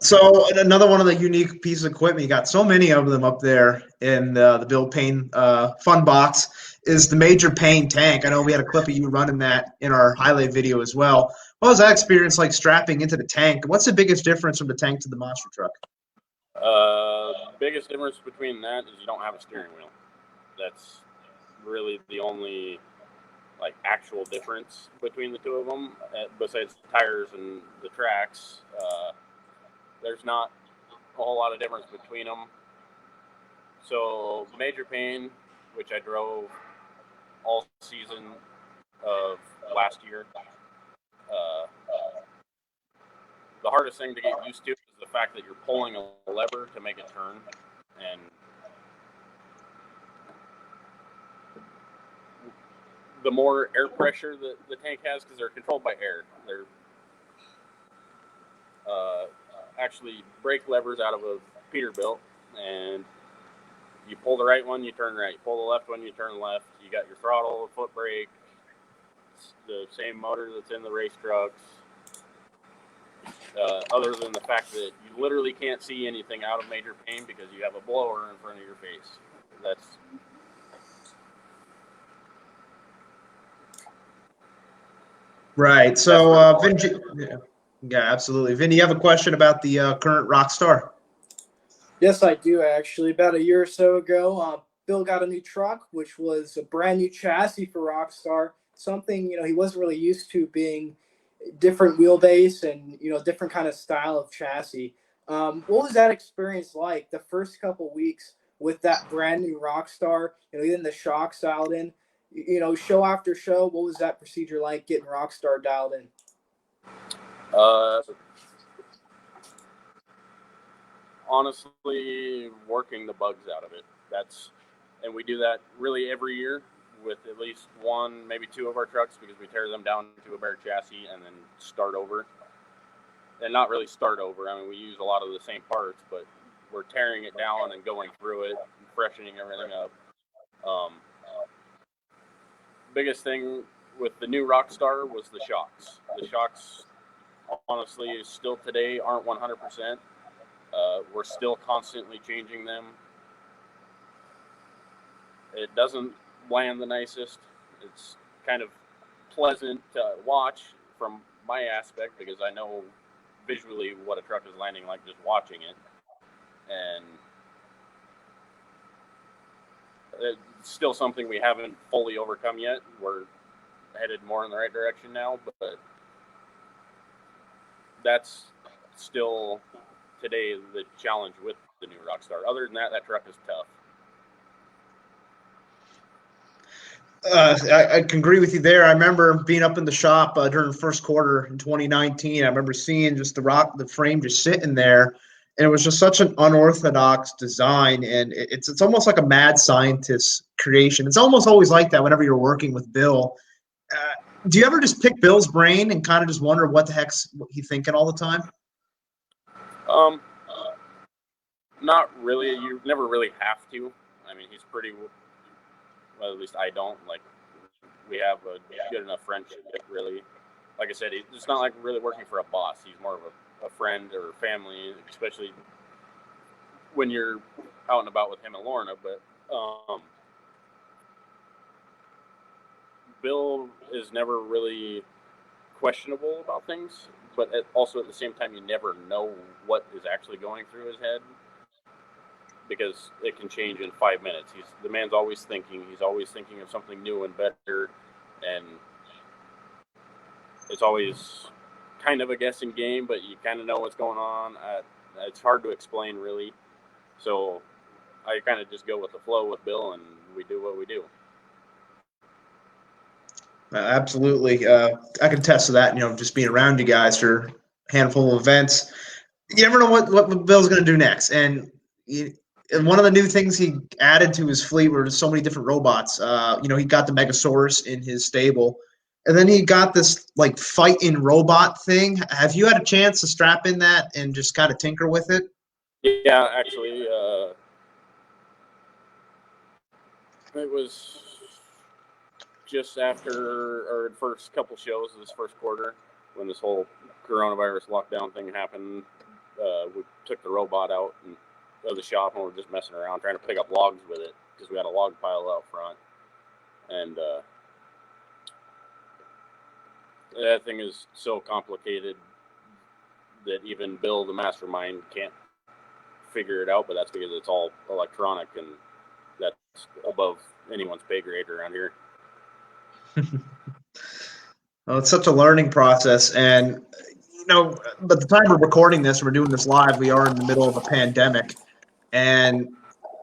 So another one of the unique pieces of equipment, you got so many of them up there in the Bill Payne fun box, is the Major Payne tank. I know we had a clip of you running that in our highlight video as well. What was that experience like strapping into the tank? What's the biggest difference from the tank to the monster truck? Biggest difference between that is you don't have a steering wheel. That's really the only, like, actual difference between the two of them. Besides the tires and the tracks, there's not a whole lot of difference between them. So Major Payne, which I drove all season of last year. The hardest thing to get used to is the fact that you're pulling a lever to make it turn, and the more air pressure that the tank has, because they're controlled by air, they're actually brake levers out of a Peterbilt, and you pull the right one, you turn right. You pull the left one, you turn left. You got your throttle, foot brake, the same motor that's in the race trucks. Other than the fact that you literally can't see anything out of major Payne because you have a blower in front of your face. That's right. So, Vin, yeah, absolutely. Vin, you have a question about the current Rockstar? Yes, I do actually. About a year or so ago, Bill got a new truck, which was a brand new chassis for Rockstar. Something he wasn't really used to, being different wheelbase and different kind of style of chassis. What was that experience like? The first couple weeks with that brand new Rockstar, getting the shocks dialed in, show after show. What was that procedure like, getting Rockstar dialed in? Honestly, working the bugs out of it. And we do that really every year with at least one, maybe two of our trucks, because we tear them down to a bare chassis and then start over. And not really start over. I mean, we use a lot of the same parts, but we're tearing it down and going through it and freshening everything up. Biggest thing with the new Rockstar was the shocks. The shocks, honestly, still today aren't 100%. We're still constantly changing them. It doesn't land the nicest. It's kind of pleasant to watch from my aspect because I know visually what a truck is landing like just watching it. And it's still something we haven't fully overcome yet. We're headed more in the right direction now, but that's still today the challenge with the new Rockstar. Other than that, that truck is tough. I can agree with you there. I remember being up in the shop during the first quarter in 2019. I remember seeing just the frame just sitting there, and it was just such an unorthodox design. And it's almost like a mad scientist creation. It's almost always like that whenever you're working with Bill. Do you ever just pick Bill's brain and kind of just wonder what the heck's he thinking all the time? Not really. You never really have to. I mean, he's pretty. Well, at least I don't. Like, we have a good enough friendship, really. Like I said, it's not like really working for a boss. He's more of a friend or family, especially when you're out and about with him and Lorna. But Bill is never really questionable about things, but also at the same time, you never know what is actually going through his head, because it can change in 5 minutes. The man's always thinking. He's always thinking of something new and better, and it's always kind of a guessing game, but you kind of know what's going on. It's hard to explain, really. So I kind of just go with the flow with Bill, and we do what we do. Absolutely. I can attest to that, just being around you guys for a handful of events. You never know what Bill's going to do next. And one of the new things he added to his fleet were so many different robots. He got the Megasaurus in his stable, and then he got this like fighting robot thing. Have you had a chance to strap in that and just kind of tinker with it? Yeah, actually, it was just after our first couple shows of this first quarter when this whole coronavirus lockdown thing happened. We took the robot out of the shop and we're just messing around trying to pick up logs with it because we had a log pile out front, and that thing is so complicated that even Bill, the mastermind, can't figure it out. But that's because it's all electronic, and that's above anyone's pay grade around here. Well, it's such a learning process, and but the time we're recording this, we're doing this live. We are in the middle of a pandemic, and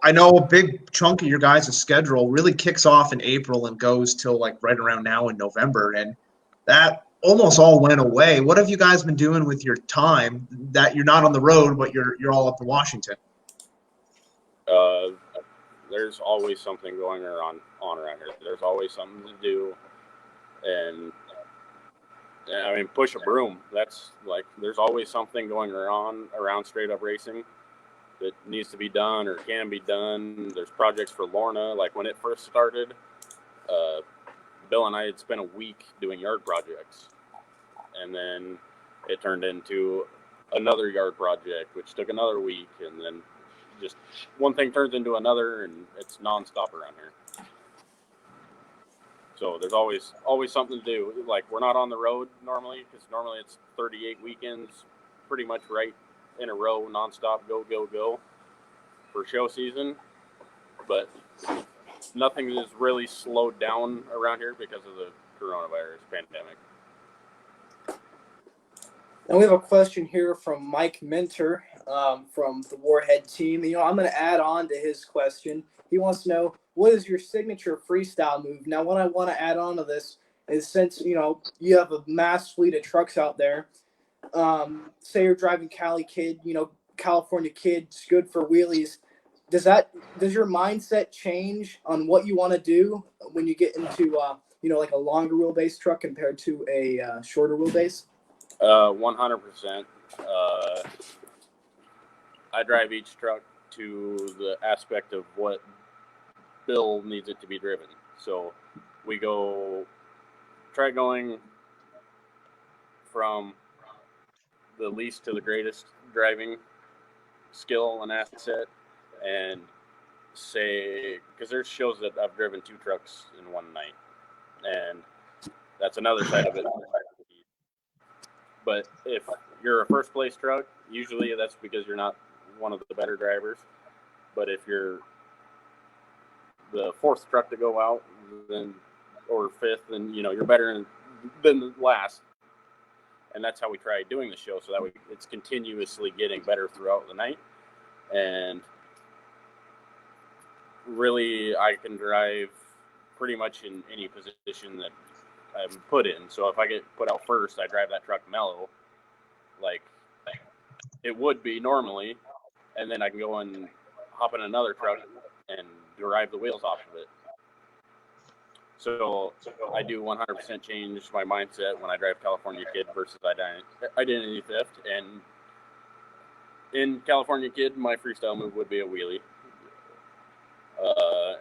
I know a big chunk of your guys' schedule really kicks off in April and goes till like right around now in November, and that almost all went away. What have you guys been doing with your time that you're not on the road, but you're all up in Washington? There's always something going on around here. There's always something to do, and I mean, push a broom. That's like, there's always something going around straight up racing that needs to be done or can be done. There's projects for Lorna. Like when it first started, Bill and I had spent a week doing yard projects, and then it turned into another yard project, which took another week, and then just one thing turns into another, and it's nonstop around here. So there's always something to do. Like, we're not on the road normally, because normally it's 38 weekends, pretty much right in a row, nonstop, go for show season. But nothing is really slowed down around here because of the coronavirus pandemic. And we have a question here from Mike Minter from the Warhead team. I'm going to add on to his question. He wants to know, what is your signature freestyle move? Now, what I want to add on to this is, since, you have a mass fleet of trucks out there, say you're driving Cali Kid, California Kid's good for wheelies. Does your mindset change on what you want to do when you get into, like a longer wheelbase truck compared to a shorter wheelbase? 100%. I drive each truck to the aspect of what Bill needs it to be driven. So we try going from the least to the greatest driving skill and asset, and say, because there's shows that I've driven 2 trucks in one night, and that's another side of it. But if you're a first place truck, usually that's because you're not one of the better drivers. But if you're the 4th truck to go out, then, or 5th, then you're better than the last. And that's how we try doing the show, so that it's continuously getting better throughout the night. And really, I can drive pretty much in any position that I'm put in. So if I get put out first, I drive that truck mellow, like it would be normally, and then I can go and hop in another truck and drive the wheels off of it. So I do 100% change my mindset when I drive California Kid versus Identity Theft. And in California Kid, my freestyle move would be a wheelie.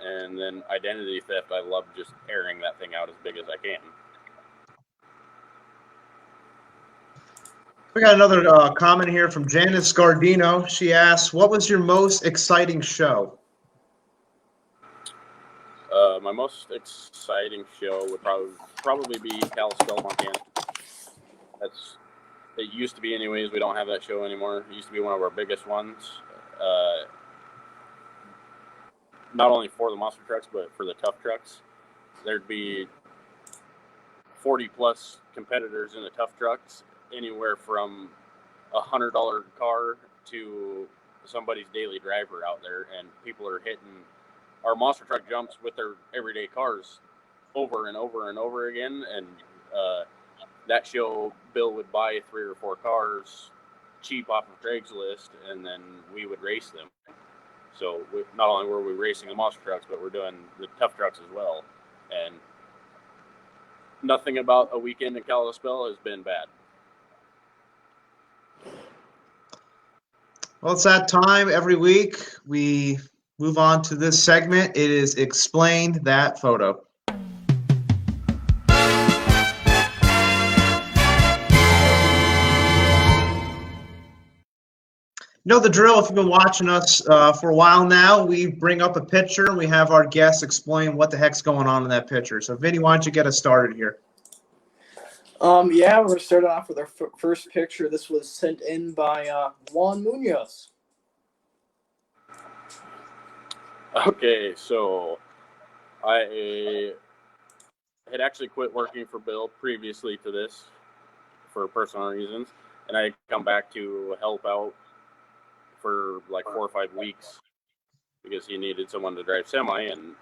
And then Identity Theft, I love just airing that thing out as big as I can. We got another comment here from Janice Scardino. She asks, what was your most exciting show? My most exciting show would probably be Kalispell, Montana. It used to be anyways. We don't have that show anymore. It used to be one of our biggest ones. Not only for the monster trucks, but for the tough trucks. There'd be 40 plus competitors in the tough trucks, anywhere from $100 car to somebody's daily driver out there, and people are hitting our monster truck jumps with their everyday cars over and over and over again. And that show, Bill would buy 3 or 4 cars cheap off of Craigslist, and then we would race them. So not only were we racing the monster trucks, but we're doing the tough trucks as well. And nothing about a weekend in Kalispell has been bad. Well, it's that time every week. We move on to this segment. It is Explain That Photo. You know the drill. If you've been watching us for a while now, we bring up a picture and we have our guests explain what the heck's going on in that picture. So, Vinny, why don't you get us started here? Yeah, we're going to start off with our first picture. This was sent in by Juan Munoz. Okay, so I had actually quit working for Bill previously to this for personal reasons, and I had come back to help out for like 4 or 5 weeks because he needed someone to drive semi, and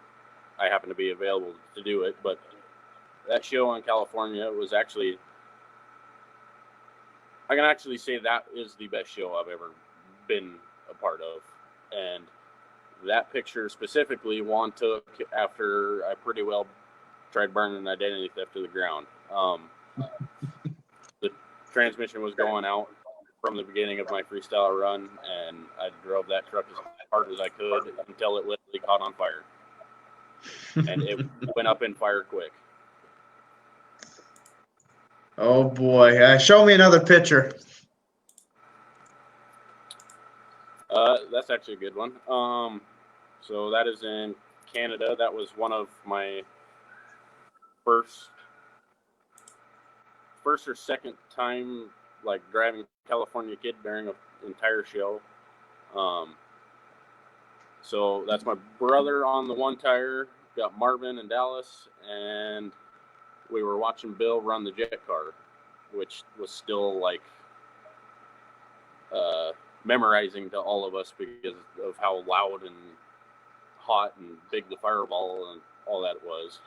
I happened to be available to do it. But that show in California was actually, I can actually say that is the best show I've ever been a part of. And that picture specifically, Juan took after I pretty well tried burning identity theft to the ground. The transmission was going out from the beginning of my freestyle run, and I drove that truck as hard as I could until it literally caught on fire. And it went up in fire quick. Oh boy! Show me another picture. That's actually a good one. So that is in Canada. That was one of my first or second time like driving California Kid during an entire show. So that's my brother on the one tire, got Marvin and Dallas, and we were watching Bill run the jet car, which was still like memorizing to all of us because of how loud and hot and big the fireball and all that was.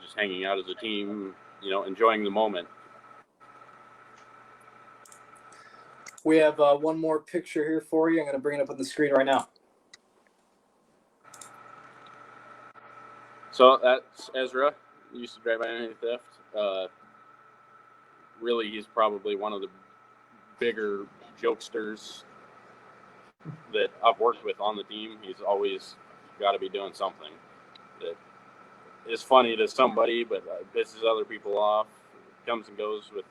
Just hanging out as a team, enjoying the moment. We have one more picture here for you. I'm going to bring it up on the screen right now. So that's Ezra. He used to drive identity theft. Really, he's probably one of the bigger jokesters that I've worked with on the team. He's always got to be doing something that is funny to somebody, but pisses other people off. Comes and goes with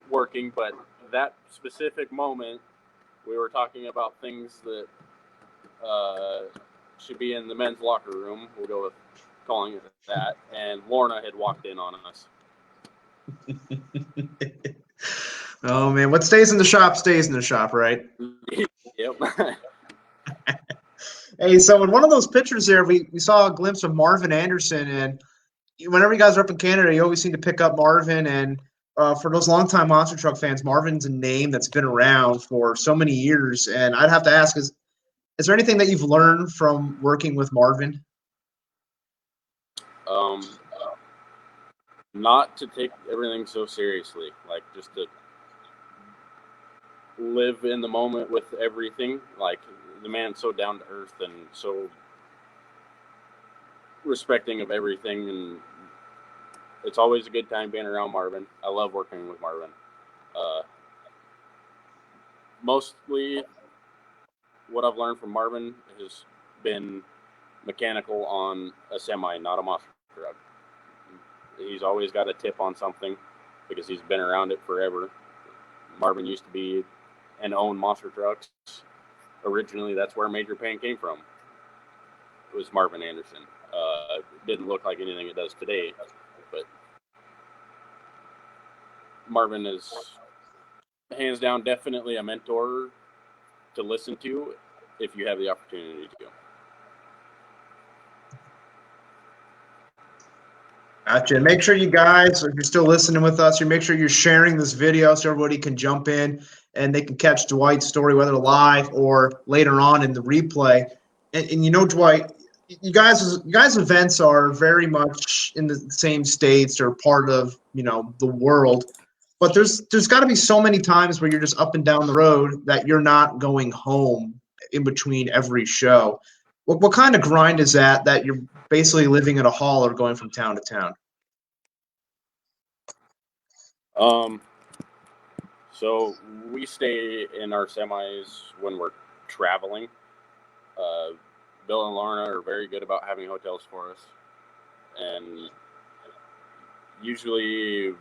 working, but that specific moment, we were talking about things that should be in the men's locker room. We'll go with calling it that. And Lorna had walked in on us. Oh man, what stays in the shop stays in the shop, right? Yep. Hey, so in one of those pictures there, we saw a glimpse of Marvin Anderson, and whenever you guys are up in Canada, you always seem to pick up Marvin. And for those longtime monster truck fans, Marvin's a name that's been around for so many years. And I'd have to ask, is there anything that you've learned from working with Marvin? Not to take everything so seriously, like just to live in the moment with everything. Like the man's so down to earth and so respecting of everything, and it's always a good time being around Marvin. I love working with Marvin. Mostly what I've learned from Marvin has been mechanical on a semi, not a monster truck. He's always got a tip on something because he's been around it forever. Marvin used to be and own monster trucks. Originally, that's where Major Payne came from. It was Marvin Anderson. It didn't look like anything it does today, but Marvin is hands down definitely a mentor to listen to if you have the opportunity to. Gotcha. Make sure you guys, if you're still listening with us, you make sure you're sharing this video so everybody can jump in and they can catch Dwight's story, whether live or later on in the replay. And Dwight, you guys' events are very much in the same states or part of the world. But there's got to be so many times where you're just up and down the road that you're not going home in between every show. What kind of grind is that you're basically living in a hall or going from town to town? So we stay in our semis when we're traveling. Bill and Lorna are very good about having hotels for us. And usually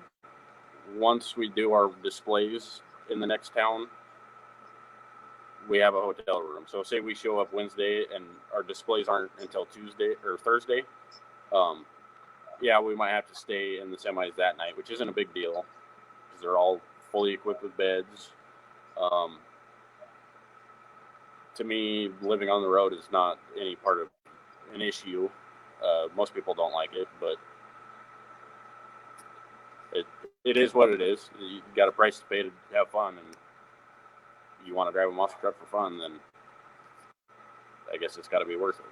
once we do our displays in the next town, we have a hotel room. So say we show up Wednesday and our displays aren't until Tuesday or Thursday. We might have to stay in the semis that night, which isn't a big deal because they're all fully equipped with beds. To me, living on the road is not any part of an issue. Most people don't like it, but it is what it is. You got a price to pay to have fun, and you want to drive a monster truck for fun, then I guess it's got to be worth it.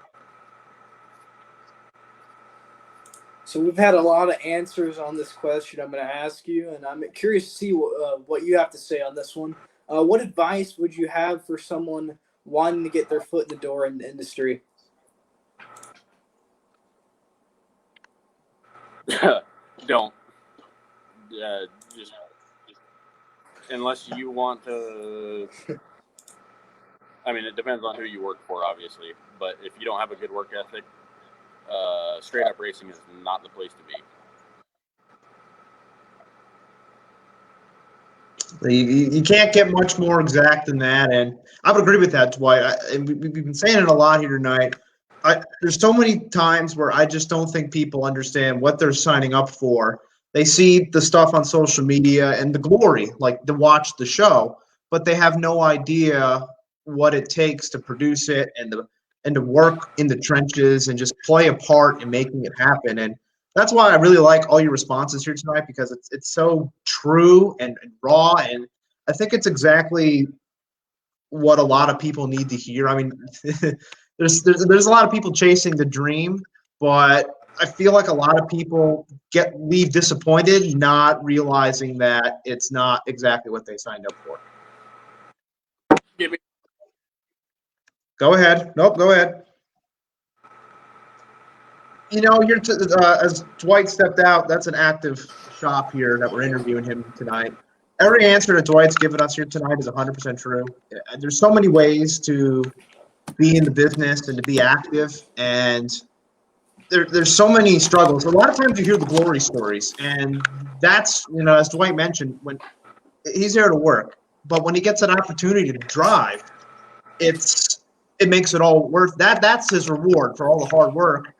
So we've had a lot of answers on this question I'm going to ask you, and I'm curious to see what you have to say on this one. What advice would you have for someone wanting to get their foot in the door in the industry? Don't. Just unless you want to. I mean, it depends on who you work for, obviously. But if you don't have a good work ethic, straight up racing is not the place to be. You can't get much more exact than that, and I would agree with that, Dwight. And we've been saying it a lot here tonight. There's so many times where I just don't think people understand what they're signing up for. They see the stuff on social media and the glory, like to watch the show, but they have no idea what it takes to produce it and to work in the trenches and just play a part in making it happen. And that's why I really like all your responses here tonight, because it's so true and raw, and I think it's exactly what a lot of people need to hear. I mean, there's a lot of people chasing the dream, but I feel like a lot of people leave disappointed, not realizing that it's not exactly what they signed up for. Go ahead. Nope, go ahead. You know, as Dwight stepped out, that's an active shop here that we're interviewing him tonight. Every answer that Dwight's given us here tonight is 100% true. There's so many ways to be in the business and to be active, and there's so many struggles. A lot of times you hear the glory stories, and that's, as Dwight mentioned, when he's there to work, but when he gets an opportunity to drive, it makes it all worth that. That's his reward for all the hard work,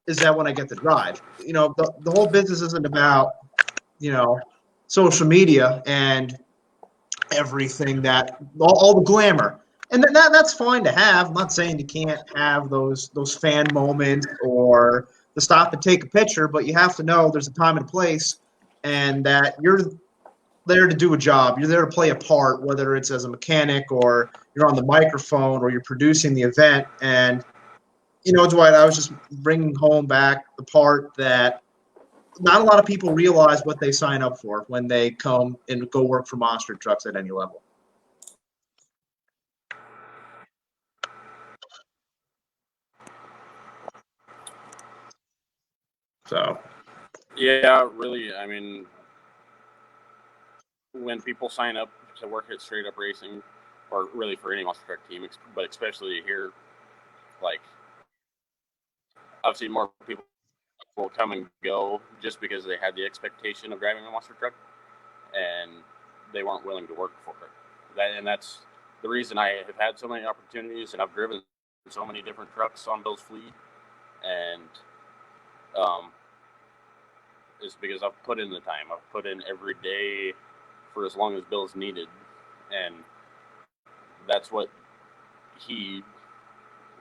is that when I get to drive. The whole business isn't about, social media and everything that all the glamour. And that's fine to have. I'm not saying you can't have those fan moments or to stop and take a picture, but you have to know there's a time and a place, and that you're there to do a job. You're there to play a part, whether it's as a mechanic or you're on the microphone or you're producing the event. And Dwight, I was just bringing home back the part that not a lot of people realize what they sign up for when they come and go work for Monster Trucks at any level. So. Yeah, really. I mean, when people sign up to work at Straight Up Racing, or really for any monster truck team, but especially here, like, I've seen more people will come and go just because they had the expectation of driving a monster truck and they weren't willing to work for it. And that's the reason I have had so many opportunities, and I've driven so many different trucks on Bill's fleet, and is because I've put in the time. I've put in every day for as long as Bill's needed, and that's what he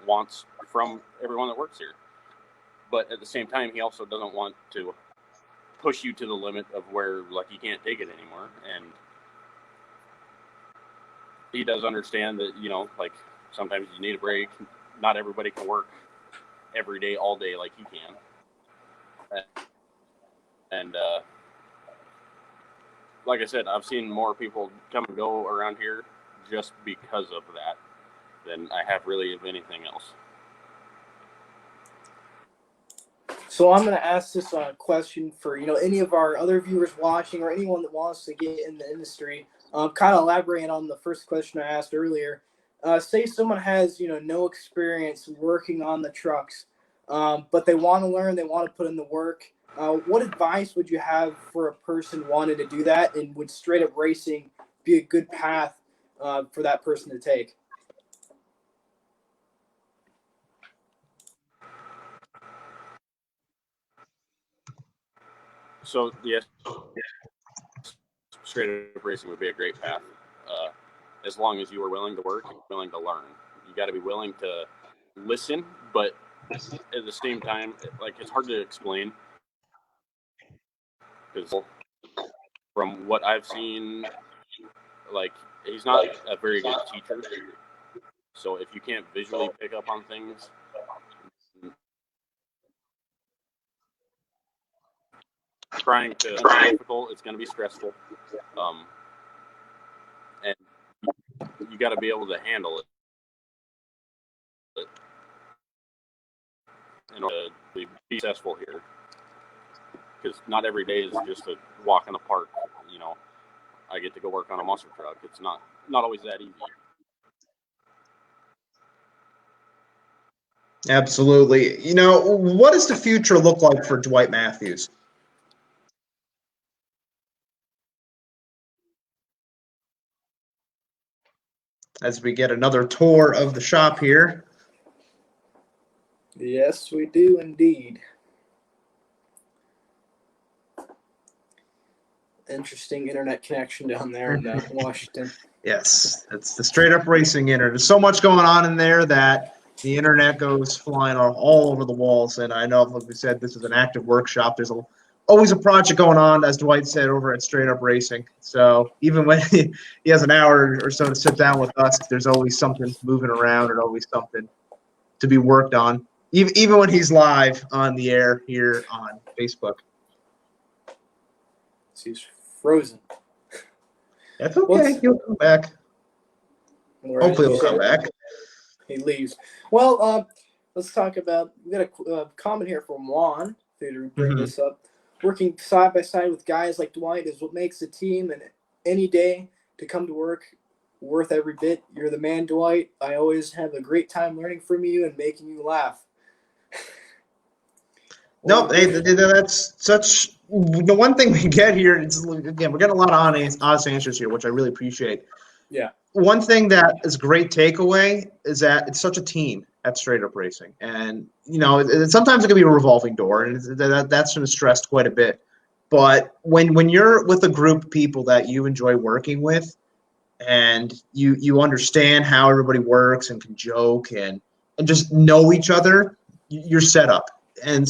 wants from everyone that works here. But at the same time, he also doesn't want to push you to the limit of where, like, you can't take it anymore. And he does understand that, like, sometimes you need a break. Not everybody can work every day, all day like he can. And like I said, I've seen more people come and go around here just because of that than I have really of anything else. So I'm going to ask this question for any of our other viewers watching, or anyone that wants to get in the industry. Kind of elaborating on the first question I asked earlier. Say someone has no experience working on the trucks, but they want to learn, they want to put in the work. What advice would you have for a person wanting to do that, and would Straight Up Racing be a good path for that person to take? So, yes, Straight Up Racing would be a great path, as long as you are willing to work and willing to learn. You got to be willing to listen, but at the same time, like, it's hard to explain, because from what I've seen, like, he's not a very good teacher. So if you can't visually pick up on things, trying to it's difficult. It's going to be stressful, and you got to be able to handle it. In order to be successful here, because not every day is just a walk in the park. You know, I get to go work on a monster truck. It's not always that easy. Absolutely. You know, what does the future look like for Dwight Mathews? As we get another tour of the shop here. Yes, we do indeed. Interesting internet connection down there in Washington. Yes, it's the straight up racing internet. There's so much going on in there that the internet goes flying all over the walls. And I know, like we said, this is an active workshop. There's always a project going on, as Dwight said, over at Straight Up Racing. So even when he has an hour or so to sit down with us, there's always something moving around and always something to be worked on, even when he's live on the air here on Facebook. He's frozen. That's okay. He'll come back. Hopefully he'll come back. He leaves. Well, let's talk about, we got a comment here from Juan to bring this up. Working side by side with guys like Dwight is what makes the team, and any day to come to work worth every bit. You're the man, Dwight. I always have a great time learning from you and making you laugh. No, that's such the one thing we get here. It's, again, we're getting a lot of honest answers here, which I really appreciate. Yeah. One thing that is a great takeaway is that it's such a team at Straight Up Racing, and you know, sometimes it can be a revolving door, and that's been stressed quite a bit. But when you're with a group of people that you enjoy working with, and you understand how everybody works and can joke and just know each other, you're set up. And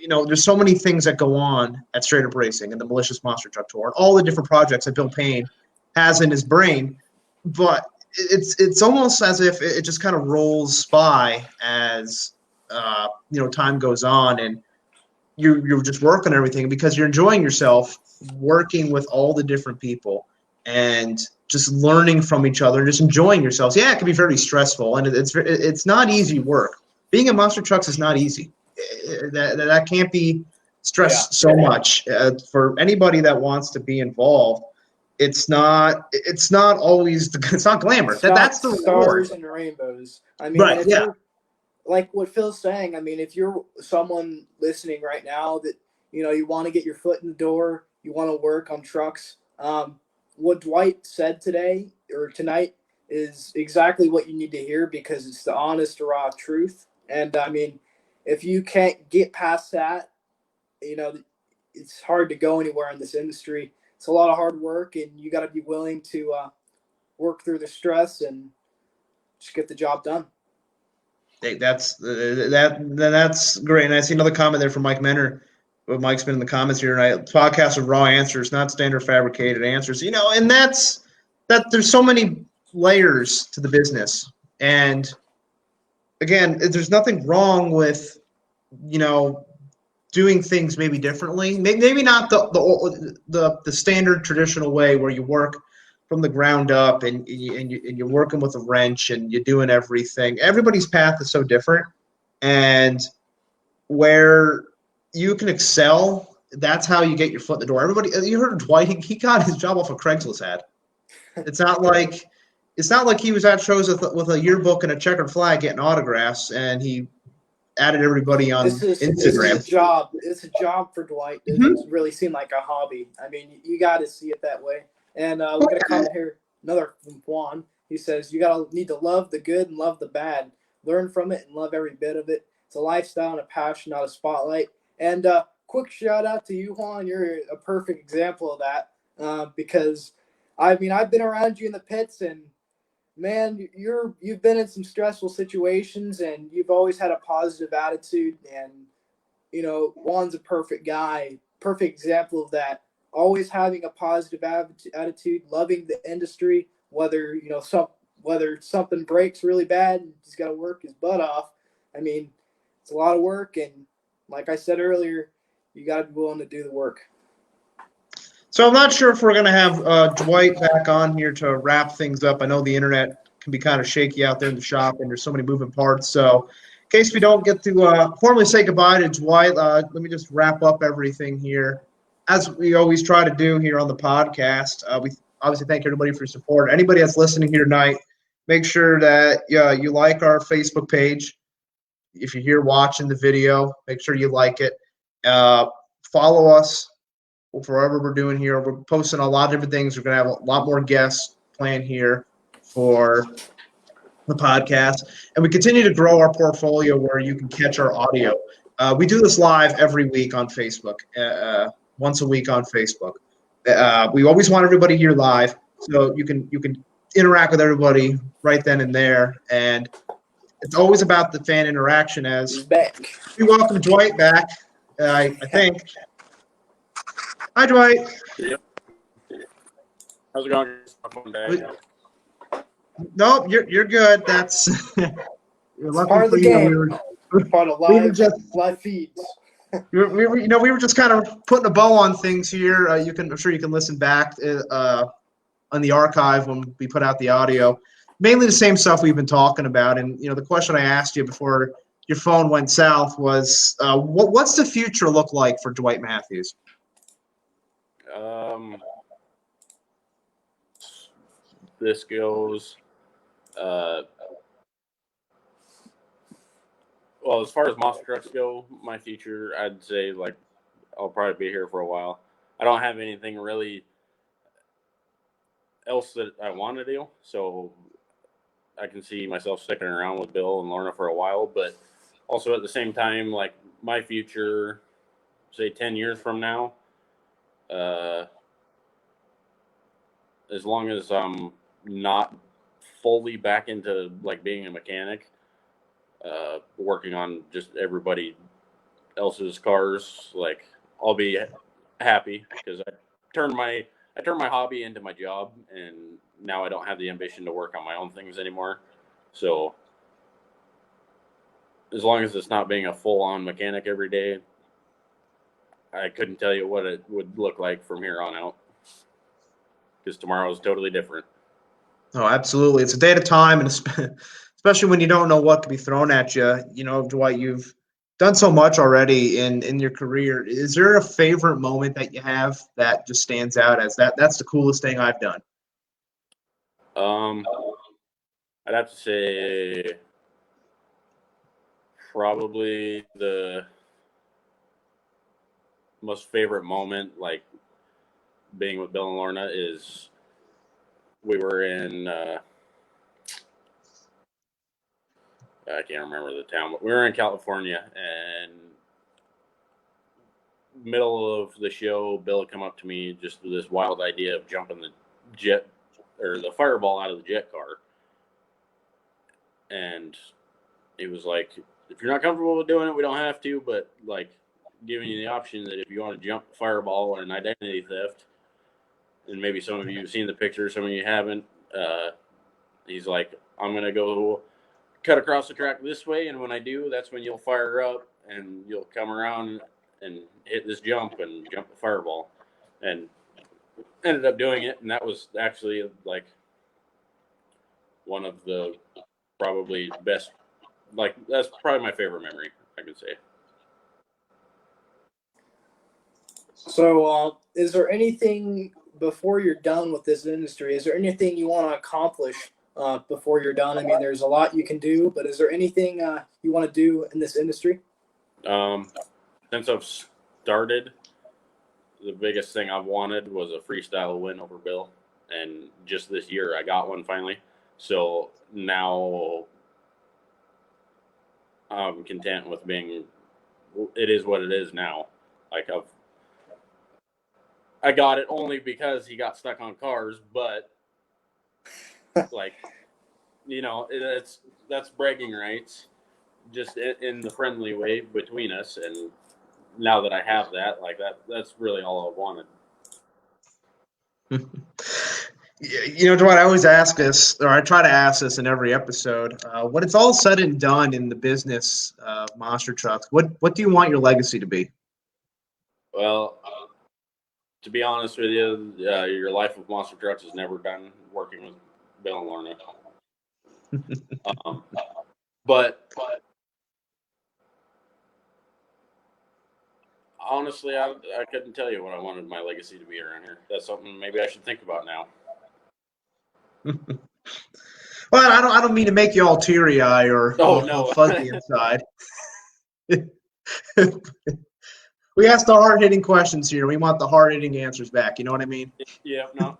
you know, there's so many things that go on at Straight Up Racing and the Malicious Monster Truck Tour and all the different projects that Bill Payne has in his brain. But it's almost as if it just kind of rolls by as you know, time goes on, and you're just working on everything because you're enjoying yourself working with all the different people and just learning from each other and just enjoying yourselves. Yeah, it can be very stressful, and it's not easy work. Being in monster trucks is not easy. That can't be stressed so much for anybody that wants to be involved. It's not always it's not glamorous. That's the stars reward. and rainbows. I mean, Right? Yeah. Like what Phil's saying. I mean, if you're someone listening right now that you know you want to get your foot in the door, you want to work on trucks. What Dwight said today or tonight is exactly what you need to hear because it's the honest, raw truth. And I mean, if you can't get past that, you know, it's hard to go anywhere in this industry. It's a lot of hard work, and you got to be willing to work through the stress and just get the job done. That's great. And I see another comment there from Mike Menner. Mike's been in the comments here tonight. Podcast with raw answers, not standard fabricated answers. You know, and that there's so many layers to the business. And again, there's nothing wrong with, you know, doing things maybe differently. Maybe not the standard traditional way where you work from the ground up and you're working with a wrench and you're doing everything. Everybody's path is so different, and where you can excel, that's how you get your foot in the door. Everybody, you heard of Dwight? He got his job off a Craigslist ad. It's not like he was at shows with a yearbook and a checkered flag getting autographs, and he added everybody on Instagram. This is a job. It's a job for Dwight. It doesn't really seem like a hobby. I mean, you got to see it that way. And we got a comment here, another from Juan. He says, you need to love the good and love the bad. Learn from it and love every bit of it. It's a lifestyle and a passion, not a spotlight. And quick shout out to you, Juan. You're a perfect example of that because, I mean, I've been around you in the pits, and, man, you've been in some stressful situations, and you've always had a positive attitude. And, you know, Juan's a perfect guy, perfect example of that. Always having a positive attitude, loving the industry, whether, you know, whether something breaks really bad, he's got to work his butt off. I mean, it's a lot of work, and like I said earlier, you got to be willing to do the work. So I'm not sure if we're going to have Dwight back on here to wrap things up. I know the internet can be kind of shaky out there in the shop, and there's so many moving parts. So in case we don't get to formally say goodbye to Dwight, let me just wrap up everything here. As we always try to do here on the podcast, we obviously thank everybody for your support. Anybody that's listening here tonight, make sure that you like our Facebook page. If you're here watching the video, make sure you like it. Follow us for whatever we're doing here. We're posting a lot of different things. We're going to have a lot more guests planned here for the podcast. And we continue to grow our portfolio where you can catch our audio. We do this live every week on Facebook, once a week on Facebook. We always want everybody here live, so you can interact with everybody right then and there. And it's always about the fan interaction. As He's back. we welcome Dwight back, I think. Hi, Dwight. Yep. How's it going? Fun day. Nope, you're good. That's It's part of the game. Part of live feeds. We were just kind of putting a bow on things here. I'm sure you can listen back on the archive when we put out the audio. Mainly the same stuff we've been talking about. And the question I asked you before your phone went south was, what's the future look like for Dwight Mathews? This goes. Well, as far as monster trucks go, my future, I'd say I'll probably be here for a while. I don't have anything really else that I want to do, so I can see myself sticking around with Bill and Lorna for a while. But also at the same time, my future, say 10 years from now, as long as I'm not fully back into being a mechanic, working on just everybody else's cars, I'll be happy, because I turned my hobby into my job, and now I don't have the ambition to work on my own things anymore. So as long as it's not being a full-on mechanic every day, I couldn't tell you what it would look like from here on out, because tomorrow is totally different. Oh, absolutely. It's a day at a time, and especially when you don't know what could be thrown at you. Dwight, you've done so much already in your career. Is there a favorite moment that you have that just stands out as that's the coolest thing I've done? I'd have to say probably the most favorite moment, being with Bill and Lorna, is we were in I can't remember the town, but we were in California, and middle of the show, Bill had come up to me just with this wild idea of jumping the jet or the fireball out of the jet car. And he was like, if you're not comfortable with doing it, we don't have to, but giving you the option that if you want to jump the fireball or an identity theft, and maybe some of you have seen the picture, some of you haven't, he's like, I'm going to go cut across the track this way, and when I do, that's when you'll fire up and you'll come around and hit this jump and jump the fireball. And ended up doing it, and that was actually one of the probably best, that's probably my favorite memory, I could say. So is there anything before you're done with this industry, is there anything you want to accomplish before you're done? I mean, there's a lot you can do, but is there anything you want to do in this industry? Since I've started, the biggest thing I've wanted was a freestyle win over Bill, and just this year I got one finally. So now I'm content with it is what it is now. I got it only because he got stuck on cars, but that's bragging rights, just in the friendly way between us. And now that I have that, that's really all I wanted. Dwight, I always ask this, or I try to ask this in every episode. When it's all said and done in the business of monster trucks, what do you want your legacy to be? Well, to be honest with you, your life with monster trucks is never done working with Bill and Lorna. But honestly, I couldn't tell you what I wanted my legacy to be around here. That's something maybe I should think about now. Well, I don't mean to make you all teary eye or all fuzzy inside. We ask the hard hitting questions here. We want the hard hitting answers back. You know what I mean? Yeah. No.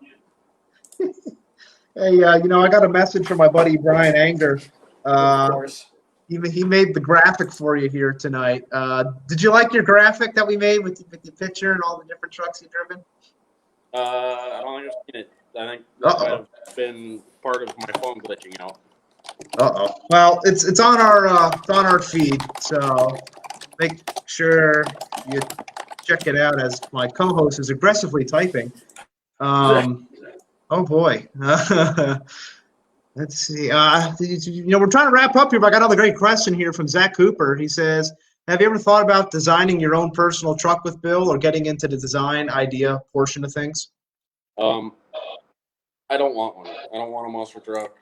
Hey, I got a message from my buddy Brian Anger. Of course. He made the graphic for you here tonight. Did you like your graphic that we made with the picture and all the different trucks you've driven? I don't think I've seen it. I think that might have been part of my phone glitching out. Well, it's on our feed, so make sure you check it out as my co-host is aggressively typing. Oh boy. Let's see. We're trying to wrap up here, but I got another great question here from Zach Cooper. He says, have you ever thought about designing your own personal truck with Bill or getting into the design idea portion of things? I don't want one. I don't want a monster truck.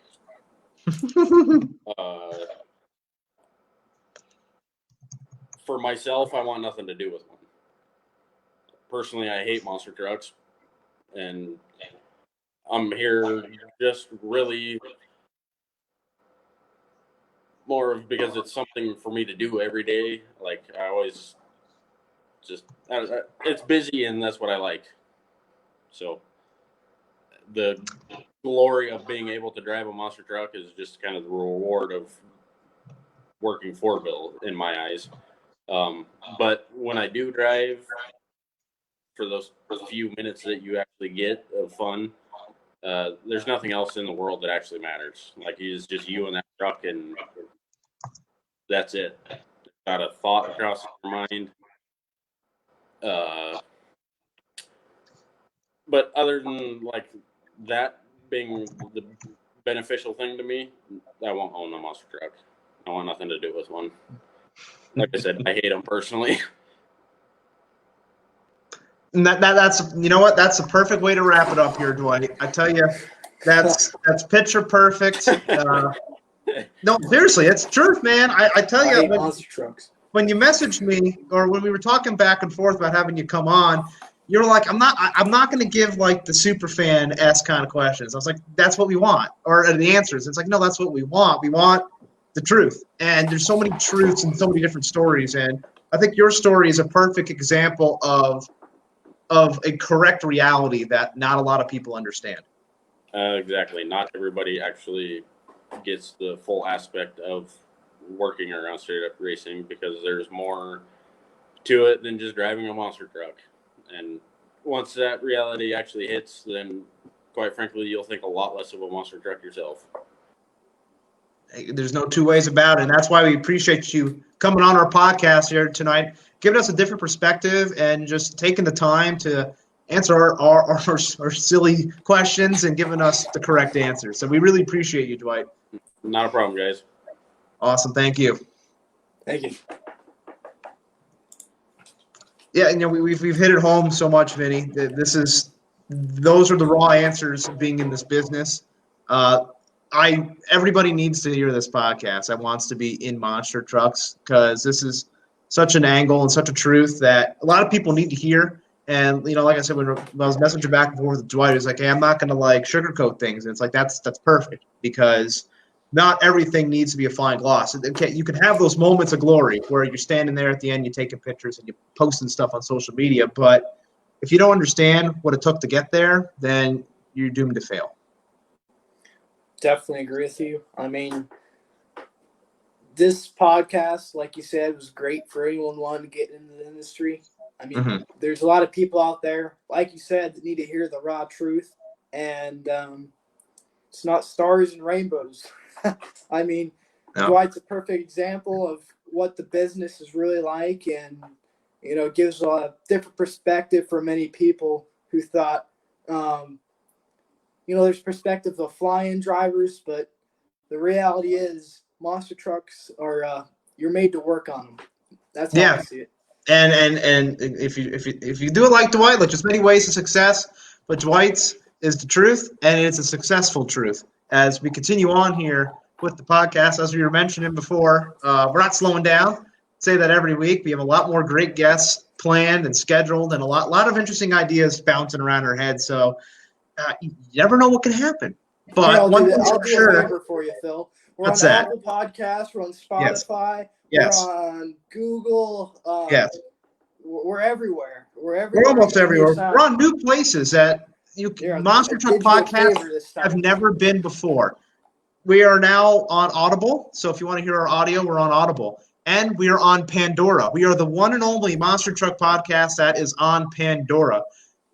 For myself, I want nothing to do with one. Personally, I hate monster trucks, and I'm here just really more of because it's something for me to do every day. Like I always it's busy, and that's what I like. So the glory of being able to drive a monster truck is just kind of the reward of working for Bill in my eyes. But when I do drive, for those few minutes that you actually get of fun, there's nothing else in the world that actually matters. Like it's just you and that truck, and that's it. Not a thought across your mind. But other than like that being the beneficial thing to me, I won't own a monster truck. I want nothing to do with one. Like I said, I hate them personally. And that's that's the perfect way to wrap it up here, Dwight. I tell you, that's picture perfect. No, seriously, it's truth, man. I tell you, monster trucks. When you messaged me or when we were talking back and forth about having you come on, you're like, I'm not going to give like the super fan-esque kind of questions. I was like, that's what we want, or the answers. It's like, no, that's what we want. We want the truth, and there's so many truths and so many different stories, and I think your story is a perfect example of a correct reality that not a lot of people understand. Exactly. Not everybody actually gets the full aspect of working around straight up racing, because there's more to it than just driving a monster truck. And once that reality actually hits, then quite frankly, you'll think a lot less of a monster truck yourself. There's no two ways about it. And that's why we appreciate you coming on our podcast here tonight, giving us a different perspective and just taking the time to answer our silly questions and giving us the correct answers. So we really appreciate you, Dwight. Not a problem, guys. Awesome. Thank you. Thank you. Yeah, we've hit it home so much, Vinny. Those are the raw answers of being in this business. Everybody needs to hear this podcast that wants to be in monster trucks, because this is such an angle and such a truth that a lot of people need to hear. And like I said, when I was messaging back and forth with Dwight, it's like, hey, I'm not going to like sugarcoat things. And it's like that's perfect, because not everything needs to be a flying gloss. You can have those moments of glory where you're standing there at the end, you're taking pictures and you're posting stuff on social media. But if you don't understand what it took to get there, then you're doomed to fail. Definitely agree with you. I mean, this podcast, like you said, was great for anyone wanting to get into the industry. I mean, There's a lot of people out there, like you said, that need to hear the raw truth. And it's not stars and rainbows. I mean, No. Dwight's a perfect example of what the business is really like, and gives a different perspective for many people who thought there's perspective of fly-in drivers, but the reality is monster trucks are you're made to work on them. That's how I see it. And if you do it like Dwight, like there's many ways to success, but Dwight's is the truth, and it's a successful truth. As we continue on here with the podcast, as we were mentioning before, we're not slowing down. Say that every week. We have a lot more great guests planned and scheduled, and a lot of interesting ideas bouncing around our heads. So you never know what can happen. But I'll one do thing's a for sure. favor for you, Phil. We're What's on that? Apple Podcasts. We're on Spotify. Yes. We're on Google. Yes. We're everywhere. We're everywhere. We're almost everywhere. Sound. We're on new places that Monster Truck podcasts have never been before. We are now on Audible, so if you want to hear our audio, we're on Audible. And we are on Pandora. We are the one and only Monster Truck podcast that is on Pandora.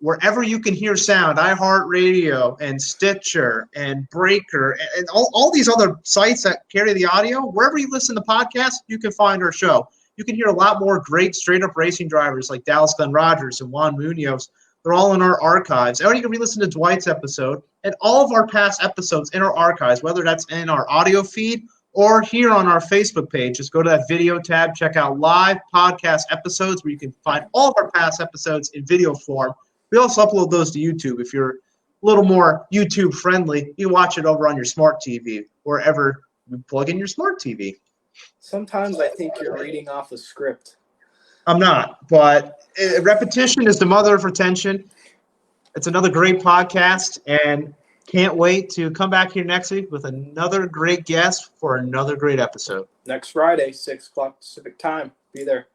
Wherever you can hear sound, iHeartRadio and Stitcher and Breaker and all these other sites that carry the audio, wherever you listen to podcasts, you can find our show. You can hear a lot more great straight-up racing drivers like Dallas Glenn Rogers and Juan Munoz. They're all in our archives. Or you can re-listen to Dwight's episode and all of our past episodes in our archives, whether that's in our audio feed or here on our Facebook page. Just go to that video tab, check out live podcast episodes where you can find all of our past episodes in video form. We also upload those to YouTube. If you're a little more YouTube friendly, you watch it over on your smart TV, wherever you plug in your smart TV. Sometimes I think you're reading off a script. I'm not, but repetition is the mother of retention. It's another great podcast, and can't wait to come back here next week with another great guest for another great episode. Next Friday, 6 o'clock Pacific time. Be there.